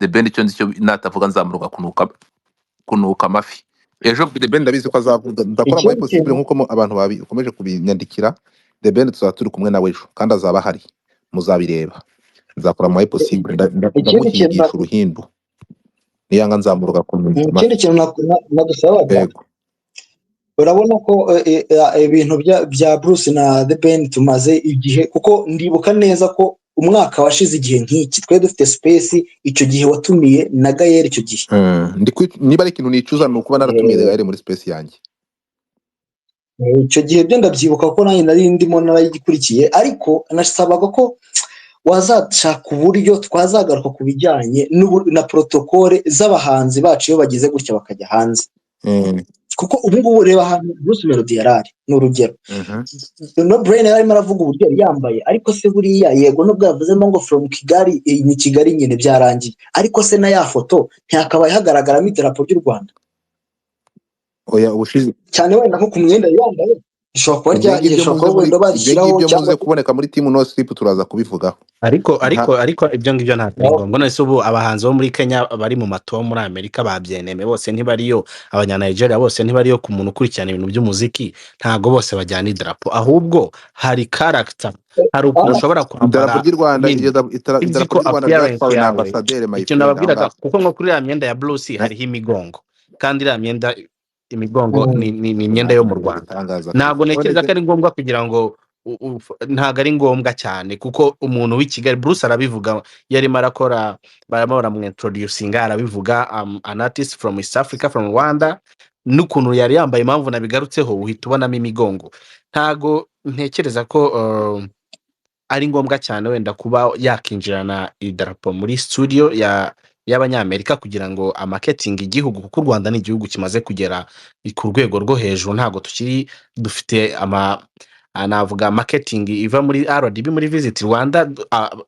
The Ben icyo nzi cyo natavuga nzamuruka kunuka amafi. Ejo The Ben ndabizi ko azavuga, ndakora muri possible nkuko abantu bakomeje kubinyandikira. The Ben tuzaba turi kumwe nawe ejo kandi azaba hari, muzabireba. Nzakora muri possible ndamuhigisha uruhindu niyanga nzamuruka kunuka. Ikindi kintu nadusabaga, urabona ko ibintu bya Bruce na The Ben tumaze igihe, kuko ndibuka neza ko umwaka washize igihe nk'iki twe dufite space, icyo gihe watumiye na Gael. Icyo gihe niba ari ikintu nicuza ni ukuba naratumiye Gael muri space yanjye. Icyo gihe byo ndabyibuka ko nanjye nari ndimo narayigikurikiye, ariko nasabaga ko wazashaka uburyo twazagaruka ku bijyanye na protocole z'abahanzi bacu iyo bagize gutya bakajya hanze. Kuko ubu ngubu reba ahantu Brucemelody yarari ni urugero. No brain yarimo aravuga uburyo yari yambaye, ariko se buriya yego nubwo yavuzemo ngo from Kigali, ni Kigali nyine byarangiye, ariko se na ya foto ntiyakabaye hagaragaramo idarapo ry'u Rwanda. Oya ubushize cyane wenda nko ku mwenda yambaye ishobora kuba wenda bashyiraho cyangwa kuboneka muri team no slip turaza kubivugaho. Ariko ibyo ngibyo ntabwo ngo nese ubu abahanzi bo muri Kenya bari mu mato muri Amerika babyeneme bose ntibariyo, abanya Nigeria bose ntibariyo, ku muntu ukurikirana ibintu by'umuziki ntago bose bajyana idarapo, ahubwo hari character, hari ukuntu ushobora kwambara idarapo ry'u Rwanda, idarapo ry'u Rwanda ryatwawe na ambassadeur Mike. Icyo nababwiraga kuko nko kuri ya myenda ya Bruce hariho imigongo, kandi iriya myenda imigongo ni imyenda yo mu Rwanda. Ntabwo nekereza ko ari ngombwa kugira ngo ntago ari ngombwa cyane, kuko umuntu w'i Kigali Bruce arabivuga yarimo arakora, barimo baramwintroducinga arabivuga, an artist from East Africa, from Rwanda, n'ukuntu yari yambaye, impamvu nabigarutseho uhita ubonamo imigongo. Ntago ntekereza ko ari ngombwa cyane wenda kuba yakinjirana idarapo muri studio y'abanyamerika kugira ngo marketing igihugu, kuko u Rwanda ni igihugu kimaze kugera ku rwego rwo hejuru. Ntago tukiri dufite navuga marketing iva muri RDB muri Visit Rwanda.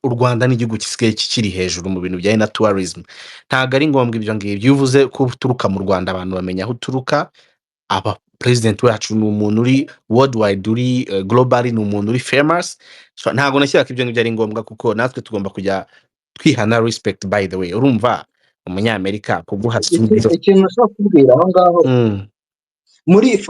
U Rwanda ni igihugu kisigaye kikiri hejuru mu bintu bijyanye na tourism. Ntago ari ngombwa ibyo ngibyo, uvuze ko uturuka mu Rwanda abantu bamenya aho uturuka. Aba president wacu ni umuntu uri worldwide, uri globally, ni umuntu uri famous. So ntago nashyira ko ibyo ngibyo ari ngombwa, kuko natwe tugomba kujya twihana respect. By the way, urumva umunyamerika kuguha ikintu nashaka kubwira aho ngaho muri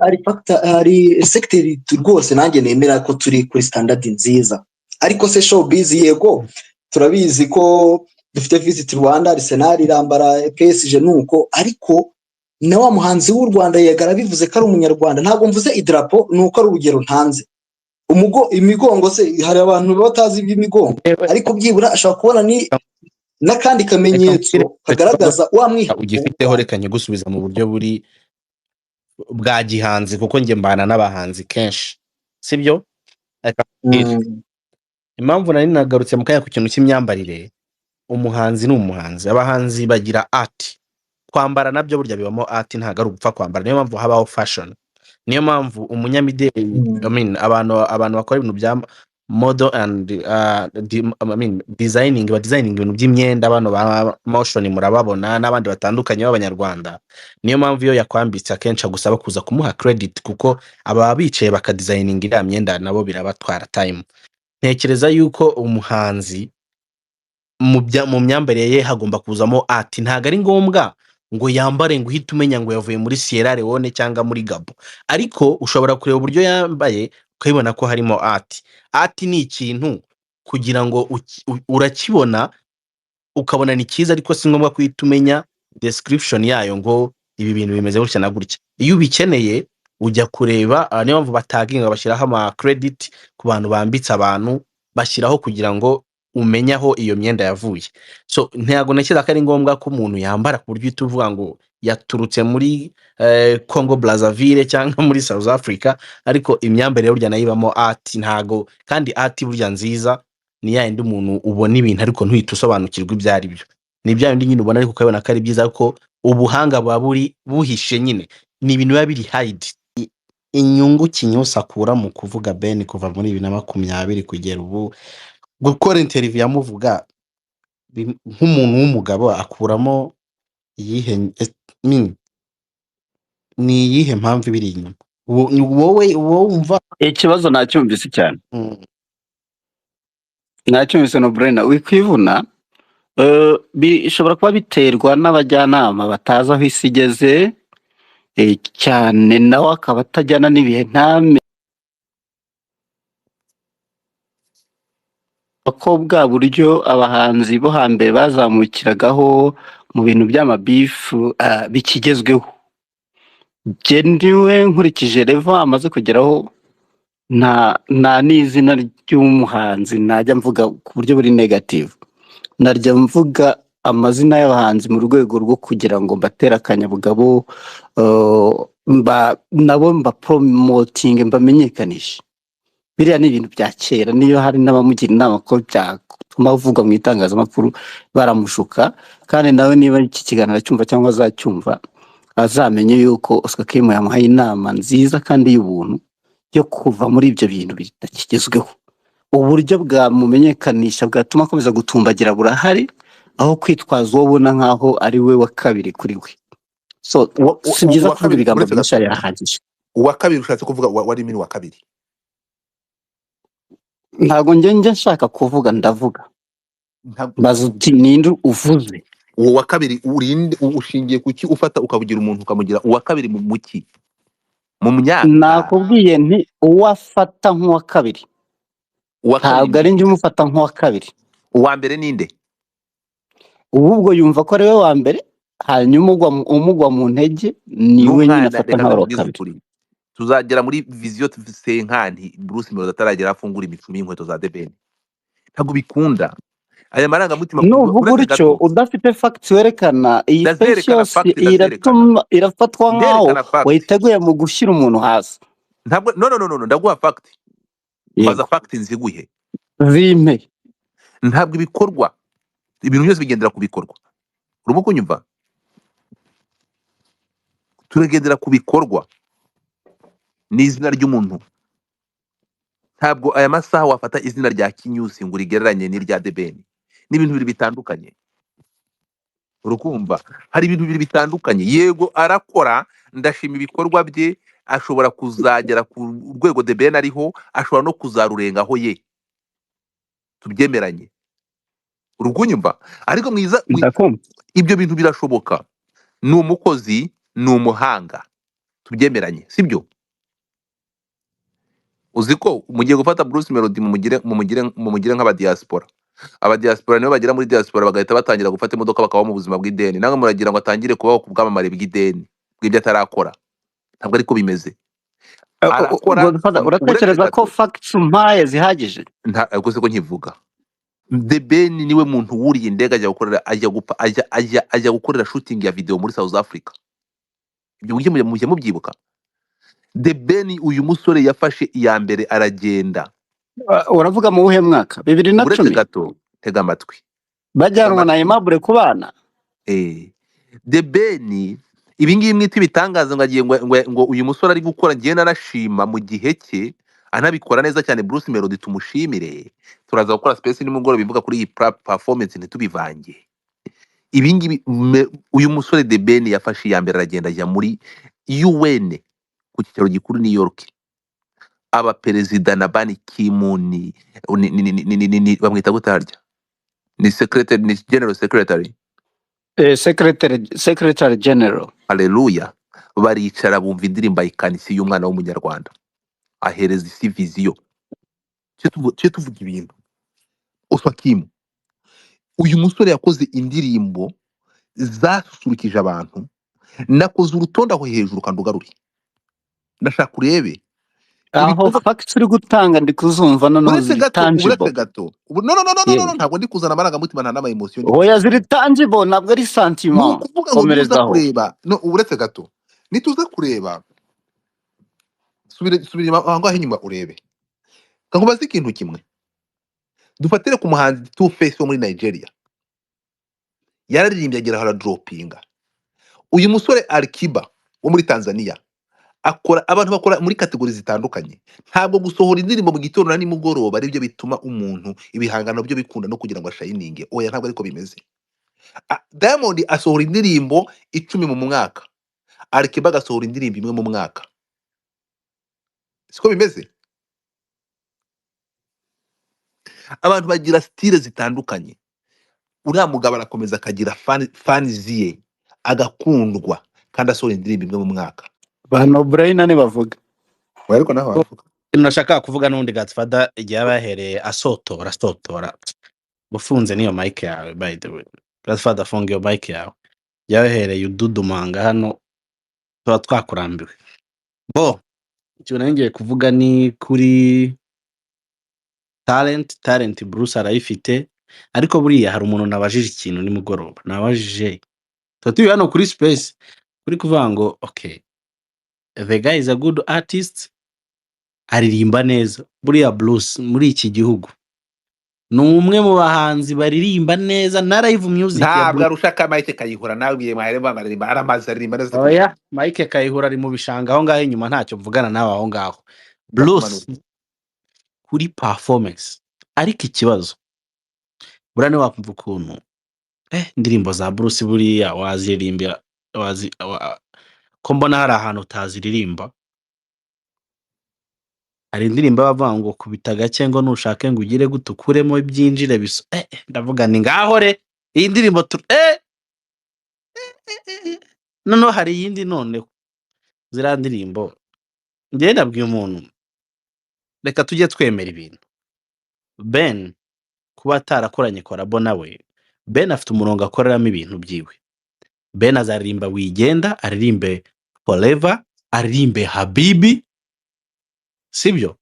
ari sector rwose nanjye nemera ko turi kuri standard nziza, ariko se showbiz yego turabizi ko dufite visit Rwanda Arsenal irambara PSG nuko ariko na wa muhanzi w'u Rwanda yagara bivuze ko ari umunyarwanda ntabwo mvuze idarapo nuko ari urugero ntanze imigongo se hari abantu batazi iby'imigongo Yewe, ariko byibura ashobora kubona ni reka n'akandi reka mbwire kamenyetso icyo kibazo kagaragaza wa mwihariko w'u ugifiteho, Rwanda. reka nkigusubiza mu buryo bwa gihanzi kuko njye mbana n'abahanzi kenshi, sibyo? Reka mbwire Mm, impamvu nari nagarutse mu kanya ku kintu cy'imyambarire. Umuhanzi ni umuhanzi, abahanzi bagira art, kwambara nabyo burya bibamo art, ntabwo ari ugupfa kwambara, niyo mpamvu habaho fashion, niyo mpamvu umunyamideli I mean, abantu bakora ibintu bya model and designing ibintu by'imyenda, bano ba motion murababona n'abandi batandukanye b'abanyarwanda. Niyo mpamvu iyo yakwambitse akenshi agusaba kuza kumuha credit kuko aba bicaye bakadesigning iriya myenda nabo birabatwara time. Ntekereza yuko umuhanzi mu myambarire ye hagomba kuzamo art, ntabwo ari ngombwa ngo yambare ngo uhite umenya ngo yavuye muri Sierra Leone cyangwa muri Gabo, ariko ushobora kureba uburyo yambaye ukabibona ko harimo art. Art ni ikintu kugira ngo urakibona ukabona ni cyiza, ariko si ngombwa kuhita umenya description yayo ngo ibi bintu bimeze gutya na gutya. Iyo ubikeneye ujya kureba, niyo mpamvu bataginga bashyiraho ama credit ku bantu bambitse abantu, bashyiraho kugira ngo umenye aho iyo myenda yavuye. So ntago ntekereza ko ari ngombwa ko umuntu yambara ku buryo uhita uvuga ngo yaturutse muri Congo Brazzaville cyangwa muri South Africa, ariko imyambarire burya nayo ibamo art. Ntago kandi art burya nziza ni ya yindi umuntu ubona ibintu ariko ntuhita usobanukirwa ibyo ari byo, ni bya bindi nyine ubona ariko ukabona ko ari byiza, ko ubuhanga buba buhishe, nyine ni ibintu biba biri hide. Inyungu Kinyusi akura mu kuvuga Ben kuva muri 2020 kugera ubu, gukora interview yamuvuga nk'umuntu w'umugabo, akuramo iyihe ni iyihe mpamvu ibiri inyuma? Wowe wumva ikibazo nacyumvise cyane, nacyumvise no Brenda wikwivuna. Bishobora kuba biterwa n'abajyanama batazi aho isi igeze, cyane nawe akaba atajyana n'ibihe, ntame ko bwa buryo abahanzi bo hambere bazamukiragaho mu bintu by'amabifu bikigezweho. Jye ndiwe nkurikije level amaze kugeraho, nta n'izina ry'umuhanzi najya mvuga ku buryo buri negative, narya mvuga amazina y'abahanzi mu rwego rwo kugira ngo mbatere akanyabugabo, nabo mba promoting, mbamenyekanishe. Biriya ni ibintu bya kera, niyo hari n'abamugira inama ko byatuma avugwa mu itangazamakuru baramushuka, kandi nawe niba iki kiganiro cyumva cyangwa azacyumva azamenye yuko Oscar Kim yamuhaye inama nziza kandi y'ubuntu yo kuva muri ibyo bintu bitakigezweho. Uburyo bwamumenyekanisha bwatuma akomeza gutumbagira burahari, aho kwitwaza uwo ubona nkaho ari we wa kabiri kuri we. So si byiza kuvuga ibigambo byinshi yarahagije. uwa kabiri ushatse kuvuga wari mini wa kabiri? Ntabwo njye nshaka kuvuga, ndavuga baza uti ninde uvuze. uwo wa kabiri urinde ushingiye kuki ufata ukabugira umuntu ukamugira uwa kabiri mu muki mu myaka? Nakubwiye nti uwafata nk'uwa kabiri, ntabwo ari njye umufata nk'uwa kabiri. uwa mbere ninde? Ubwo yumva ko ari we wa mbere, hanyuma umugwa mu ntege niwe nyine afata nk'aho wa kabiri. Tuzagera muri vision Senkani Brucemelody ataragera afungura imicumi y'inkweto za The Ben. Ntabwo bikunda aya marangamutima. Nuvuga utyo udafite facts werekana, iyi face yose irafatwa nk'aho wayiteguye mu gushyira umuntu hasi. Ntabwo no ndaguha fact, baza fact nziguhe zime. Ntabwo ibikorwa, ibintu byose bigendera ku bikorwa. Urimo kunyumva? Turagendera ku bikorwa n'izina ry'umuntu. Ntabwo aya masaha wafata izina rya Kinyusi ngo urigereranye n'irya The Ben. Ni ibintu bibiri bitandukanye. Urukumva? Hari ibintu bibiri bitandukanye. Yego arakora, ndashima ibikorwa bye, ashobora kuzagera ku rwego The Ben ariho, ashobora no kuzarurengaho ye. Tubyemeranye. Urukunyumva? Ariko mwiza ibyo bintu birashoboka. Ni umukozi, ni umuhanga. Tubyemeranye, sibyo? Uziko mugiye gufata Brucemelody mumugire nk'aba diaspora. abadiaspora nibo bagera muri diaspora bagahita batangira gufata imodoka bakabaho mu buzima bw'ideni, namwe muragira ngo atangire kubaho ku bwamamare bw'ideni bw'ibyo atarakora. Ntabwo ariko bimeze. Arakora Godfather, uretse uratekereza ko gato facts mpaye zihagije? gusa ko nkivuga The Ben niwe muntu wuriye indege ajya gukorera ajya gukorera shooting ya video muri South Africa. Ibyo mujye mubyibuka. The Ben uyu musore yafashe iya mbere aragenda. Uravuga mu wuhe mwaka? 2010 Uretse gato tega amatwi. bajyanwa na Aimable kubana. The Ben ibi ngibi mwita ibitangaza ngo agiye ngo uyu musore ari gukora, ngiye narashima mu gihe cye anabikora neza cyane. Brucemelody tumushimire, turaza gukora space nimugoroba bivuga kuri iyi performance ntitubivange. Ibi ngibi uyu musore The Ben yafashe iya mbere aragenda ajya muri UN ku cyicaro gikuru New York, aba perezida na Ban Ki-moon bamwita gutarya ni secretary, ni general secretary, Secretary General. haleluya. Baricara bumva indirimbo ikanisi y'umwana w'umunyarwanda, ahereza isi viziyo. Cyo tuvuga ibintu Oswakimu, uyu musore yakoze indirimbo zasusurukije abantu. Nakoze urutonde aho hejuru kandi ugaruri, ndashaka urebe Aho facts uri gutanga ndi kuzumva noneho uretse ziri gato tangible. no ntabwo ndi kuzana amarangamutima nta n'ama emotion. Oya ziri tangible, ntabwo ari Ni sentiment. ukuvuga ngo tuza Komerezaho. kureba uretse gato nituza kureba subira aho ngaho inyuma urebe. Kankubaza ikintu kimwe, dufatire ku muhanzi Two Face wo muri Nigeria, yararirimbye agera hara droppinga. Uyu musore Alikiba wo muri Tanzania akora, abantu bakora muri kategori zitandukanye. Ntabwo gusohora indirimbo mu gitondo na nimugoroba ari byo bituma umuntu ibihangano byo bikunda no kugira ngo ashayininge. Oya, ntabwo ariko bimeze. Diamond asohora indirimbo 10 mu mwaka, Alikiba agasohora indirimbo 1 mu mwaka. Siko bimeze. Abantu bagira style zitandukanye. Uriya mugabo arakomeza akagira fans ye agakundwa kandi asohora indirimbo 1 mu mwaka. Bano brain ane bavuga. Ariko naho bavuga nashaka kuvuga n'undi Godfather igihe yabahereye asotora ufunze niyo mic yawe. By the way, Godfather, funga iyo mic yawe. Yabahereye ududumanga hano, tuba twakurambiwe. Bo icyo ngiye kuvuga ni kuri talent Bruce arayifite, ariko buriya hari umuntu nabajije ikintu nimugoroba. Nabajije tuba hano kuri space kuri kuvuga ngo okay, the guy is a good artist, aririmba neza. Buriya Bruce muri iki gihugu ni umwe mu bahanzi baririmba neza na live music ya ntabwo Bruce. arusha ka Mike Kayihura nawe biye mwareba baririmba aramaze aririmba neza. Oya, Mike Kayihura ari mu bishanga aho ngaho inyuma, ntacyo mvugana nawe aho ngaho. Bruce kuri performance, ariko ikibazo buriya ni wakumva ukuntu indirimbo za Bruce buriya waziririmba ko mbona hari ahantu utaziririmba. Hari indirimbo bavuga ngo kubita gake ngo nushake ngo ugire gutukuremo ibyinjire biso. Ndavuga ni ngaho re iyi ndirimbo noneho hari iyindi noneho ziriya ndirimbo. Njye nabwiye umuntu reka tujye twemera ibintu. Ben kuba atarakoranye korabo nawe, Ben afite umurongo akoreramo ibintu byiwe. Ben azaririmba Wigenda, aririmbe Forever, aririmbe Habibi, sibyo?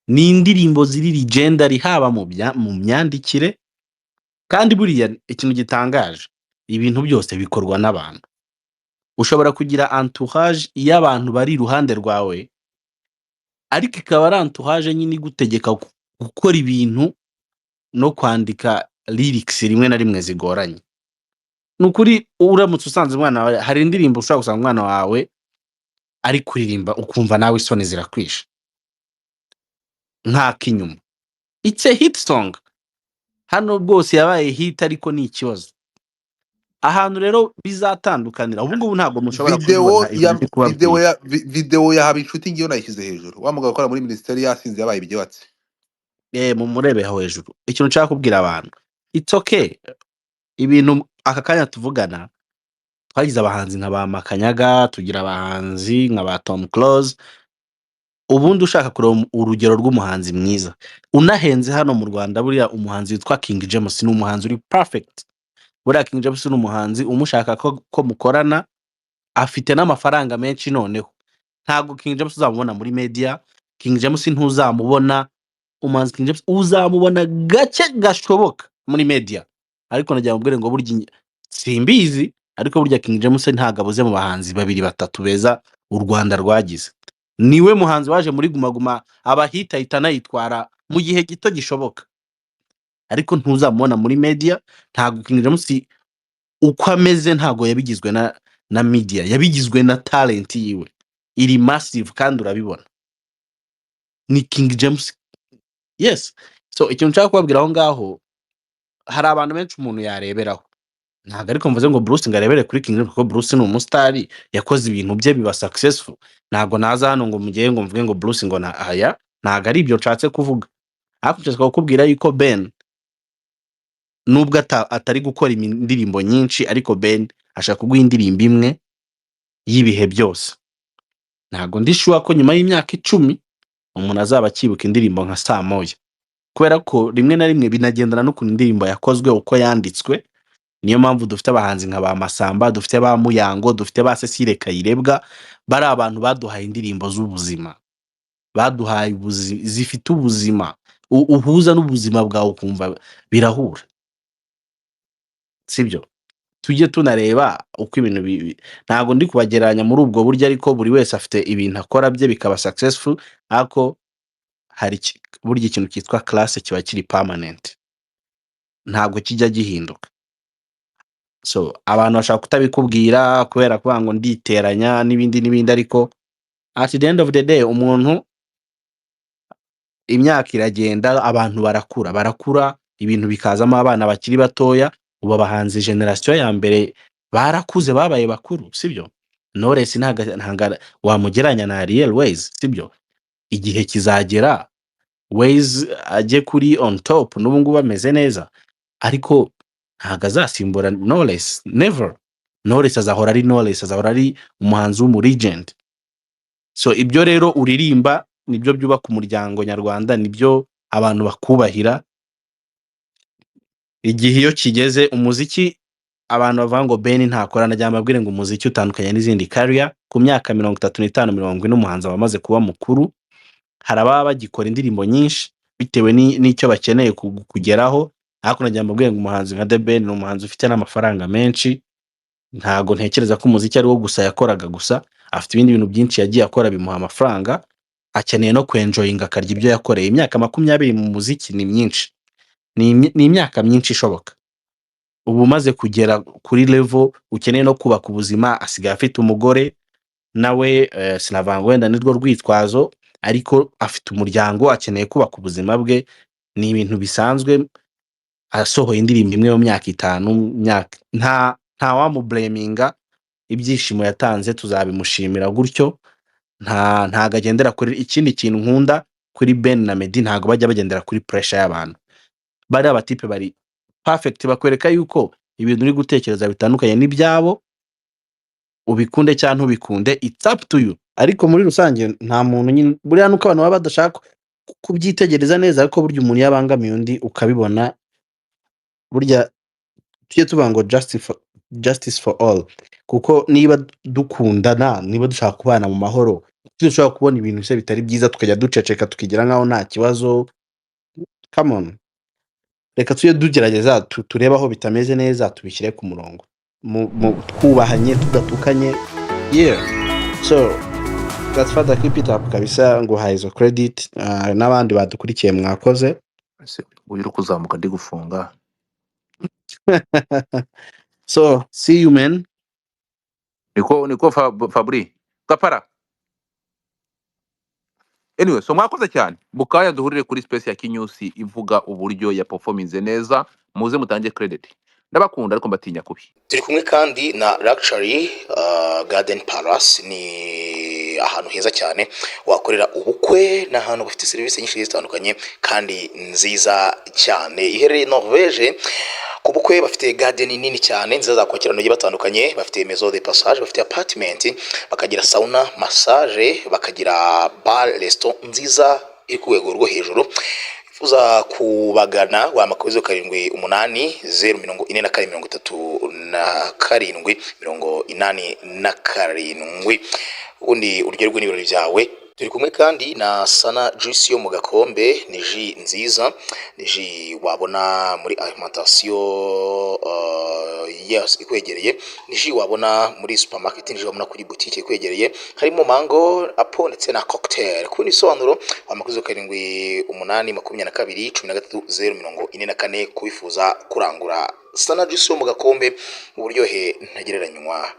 Ni indirimbo ziri legendary haba mu myandikire, kandi buriya ikintu gitangaje, ibintu byose bikorwa n'abantu. Ushobora kugira entourage y'abantu bari iruhande rwawe, ariko ikaba ari entourage nyine igutegeka gukora ibintu no kwandika lyrics rimwe na rimwe zigoranye. Nukuri uramutse usanze umwana wawe, hari indirimbo ushobora gusanga umwana wawe ari kuririmba ukumva nawe isoni zirakwisha nta kinyuma. It's a hit song. Hano rwose yabaye hit, ariko ni ikibazo. Ahantu rero bizatandukanira ubu ngubu ntabwo mushobora kubibona. Video ya haba shooting yo nayishyize hejuru. Wa mugabo ukora muri ministeri yasinze yabaye ibigebatse. Mu murebe aho hejuru. Ikintu nshaka kubwira abantu, it's okay. Ibintu aka kanya tuvugana, twagize abahanzi nka ba Makanyaga, tugira abahanzi nka ba Tom Close, ubundi ushaka kureba urugero rw'umuhanzi mwiza unahenze hano mu Rwanda, buriya umuhanzi witwa King James ni umuhanzi uri perfect. Buriya King James ni umuhanzi umushaka ko mukorana, afite n'amafaranga menshi. Noneho ntabwo King James uzamubona muri media, King James ntuzamubona, umuhanzi King James uzamubona gake gashoboka muri media. Ariko nagira mubwire ngo burya simbizi, ariko burya King James ntabwo abuze mu bahanzi babiri batatu beza u Rwanda rwagize. Niwe muhanzi waje muri Guma Guma abahita ahita yitwara mu gihe gito gishoboka, ariko ntuzamubona muri media. Ntabwo King James uko ameze ntabwo yabigizwe na media, yabigizwe na talent yiwe iri massive kandi urabibona ni King James. Yes, so ikintu nshaka kubabwira aho ngaho, hari abantu benshi umuntu yareberaho. Ntabwo ariko mvuze ngo Bruce ngarebere kuri King James kuko Bruce ni umusitari yakoze ibintu bye biba successful. Ntabwo naza hano ngo mugiye ngo mvuge ngo Bruce ngo na aya, ntabwo ari ibyo nshatse kuvuga. Ariko nshaka kukubwira yuko Ben nubwo atari gukora indirimbo nyinshi, ariko Ben ashaka kuguha indirimbo imwe y'ibihe byose. Ntabwo ndi sure ko nyuma y'imyaka 10 umuntu azaba akibuka indirimbo nka Saa Moya, kubera ko rimwe na rimwe binagendana no ku indirimbo yakozwe uko yanditswe. Niyo mpamvu dufite abahanzi nka ba Masamba, dufite ba Muyango, dufite ba Cecile Kayirebwa, bari abantu baduhaye indirimbo z'ubuzima, baduhaye zifite ubuzima, uhuza n'ubuzima bwawe ukumva birahura, sibyo? Tujye tunareba uko ibintu ntabwo ndi kubageranya muri ubwo buryo, ariko buri wese afite ibintu akora bye bikaba successful. Ariko hari burya ikintu cyitwa class kiba kiri permanent, ntabwo kijya gihinduka. So abantu bashaka kutabikubwira kubera kuvuga ngo nditeranya n'ibindi, ariko at the end of the day umuntu imyaka iragenda, abantu barakura, ibintu bikazamo abana bakiri batoya. Ubu abahanzi generation ya mbere barakuze babaye bakuru, sibyo? Knowless ntaga wamugeranya na Harahiye Ways, sibyo? Igihe kizagera Ways ajye kuri on top, n'ubu ngubu ameze neza, ariko ntago azasimbura Knowless, never. Knowless azahora ari Knowless, azahora ari umuhanzi w'umuregent. So ibyo rero uririmba nibyo byubaka umuryango nyarwanda, nibyo abantu bakubahira. Igihe iyo kigeze umuziki abantu bavuga ngo Ben ntakora, najya mbabwire ngo umuziki utandukanye n'izindi career. Ku myaka 35 40 umuhanzi wamaze kuba mukuru, haraba bagikora indirimbo nyinshi bitewe n'icyo bakeneye kugeraho. Ariko najya mbabwire ngo umuhanzi nka The Ben ni umuhanzi ufite n'amafaranga menshi. Ntago ntekereza ko umuziki ari wo gusa yakoraga gusa, afite ibindi bintu byinshi yagiye akora bimuha amafaranga. Akeneye no kwenjoyinga akarya ibyo yakoreye. Imyaka 20 mu muziki ni myinshi, ni imyaka myinshi ishoboka. Ubu umaze kugera kuri level ukeneye no kubaka ubuzima, asigaye afite umugore nawe, sinavanga wenda nirwo rwitwazo, ariko afite umuryango, akeneye kubaka ubuzima bwe. Ni ibintu bisanzwe. Asohoye indirimbo imwe mu myaka 5, nta wamublaminga. Ibyishimo yatanze tuzabimushimira gutyo. Ntago agendera kuri ikindi kintu nkunda kuri Ben na Meddy, ntago bajya bagendera kuri pressure y'abantu. Bari abatipe bari perfect, bakwereka yuko ibintu uri gutekereza bitandukanye n'ibyabo, ubikunde cyangwa ntubikunde, it's up to you. Ariko muri rusange nta muntu nyine, buriya nuko abantu baba badashaka kubyitegereza neza, ariko burya umuntu yabangamiye undi ukabibona. Burya tujye tuvuga ngo justice for all, kuko niba dukundana, niba dushaka kubana mu mahoro, dushobora kubona ibintu bise bitari byiza tukajya duceceka tukigira nkaho nta kibazo. Come on, reka tujye dugerageza turebe aho bitameze neza, tubishyire ku murongo, twubahanye tugatukanye. Yeah, so that's further, keep it up kabisa, ngo haizo credit. N'abandi badukurikiye mwakoze. Uyu kuzamuka ndi gufunga. So see you man. Niko Fabri Kapara. Anyway, so mwakoze cyane. Mukaya duhurire kuri space ya Kinyusi ivuga uburyo ya performance neza, muze mutange credit. Ndabakunda ariko mbatinya kubi. Turi kumwe kandi na Luxury Garden Palace, ni ahantu heza cyane wakorera ubukwe, na ahantu bafite serivisi nyinshi zitandukanye kandi nziza cyane. Iherereye Norvege ku bukwe bafite garden nini cyane nziza zakwakira abantu batandukanye, bafite maison de passage, bafite apartment, bakagira sauna, massage, bakagira bar, restaurant nziza iri ku rwego rwo hejuru. Fuza kubagana wa makozo 78 044 ubundi uryoherwe n'ibirori byawe. Turi kumwe kandi na Sana Juice yo mu gakombe, ni ji nziza, ni ji wabona muri alimentation yes ikwegereye, ni ji wabona muri supermarket, ni ji wabona kuri boutique ikwegereye, harimo mango, apple ndetse na cocktail. Kuri bisobanuro amakuzo 78 kubifuza kurangura Sana Juice yo mu gakombe, uburyohe ntagereranywa.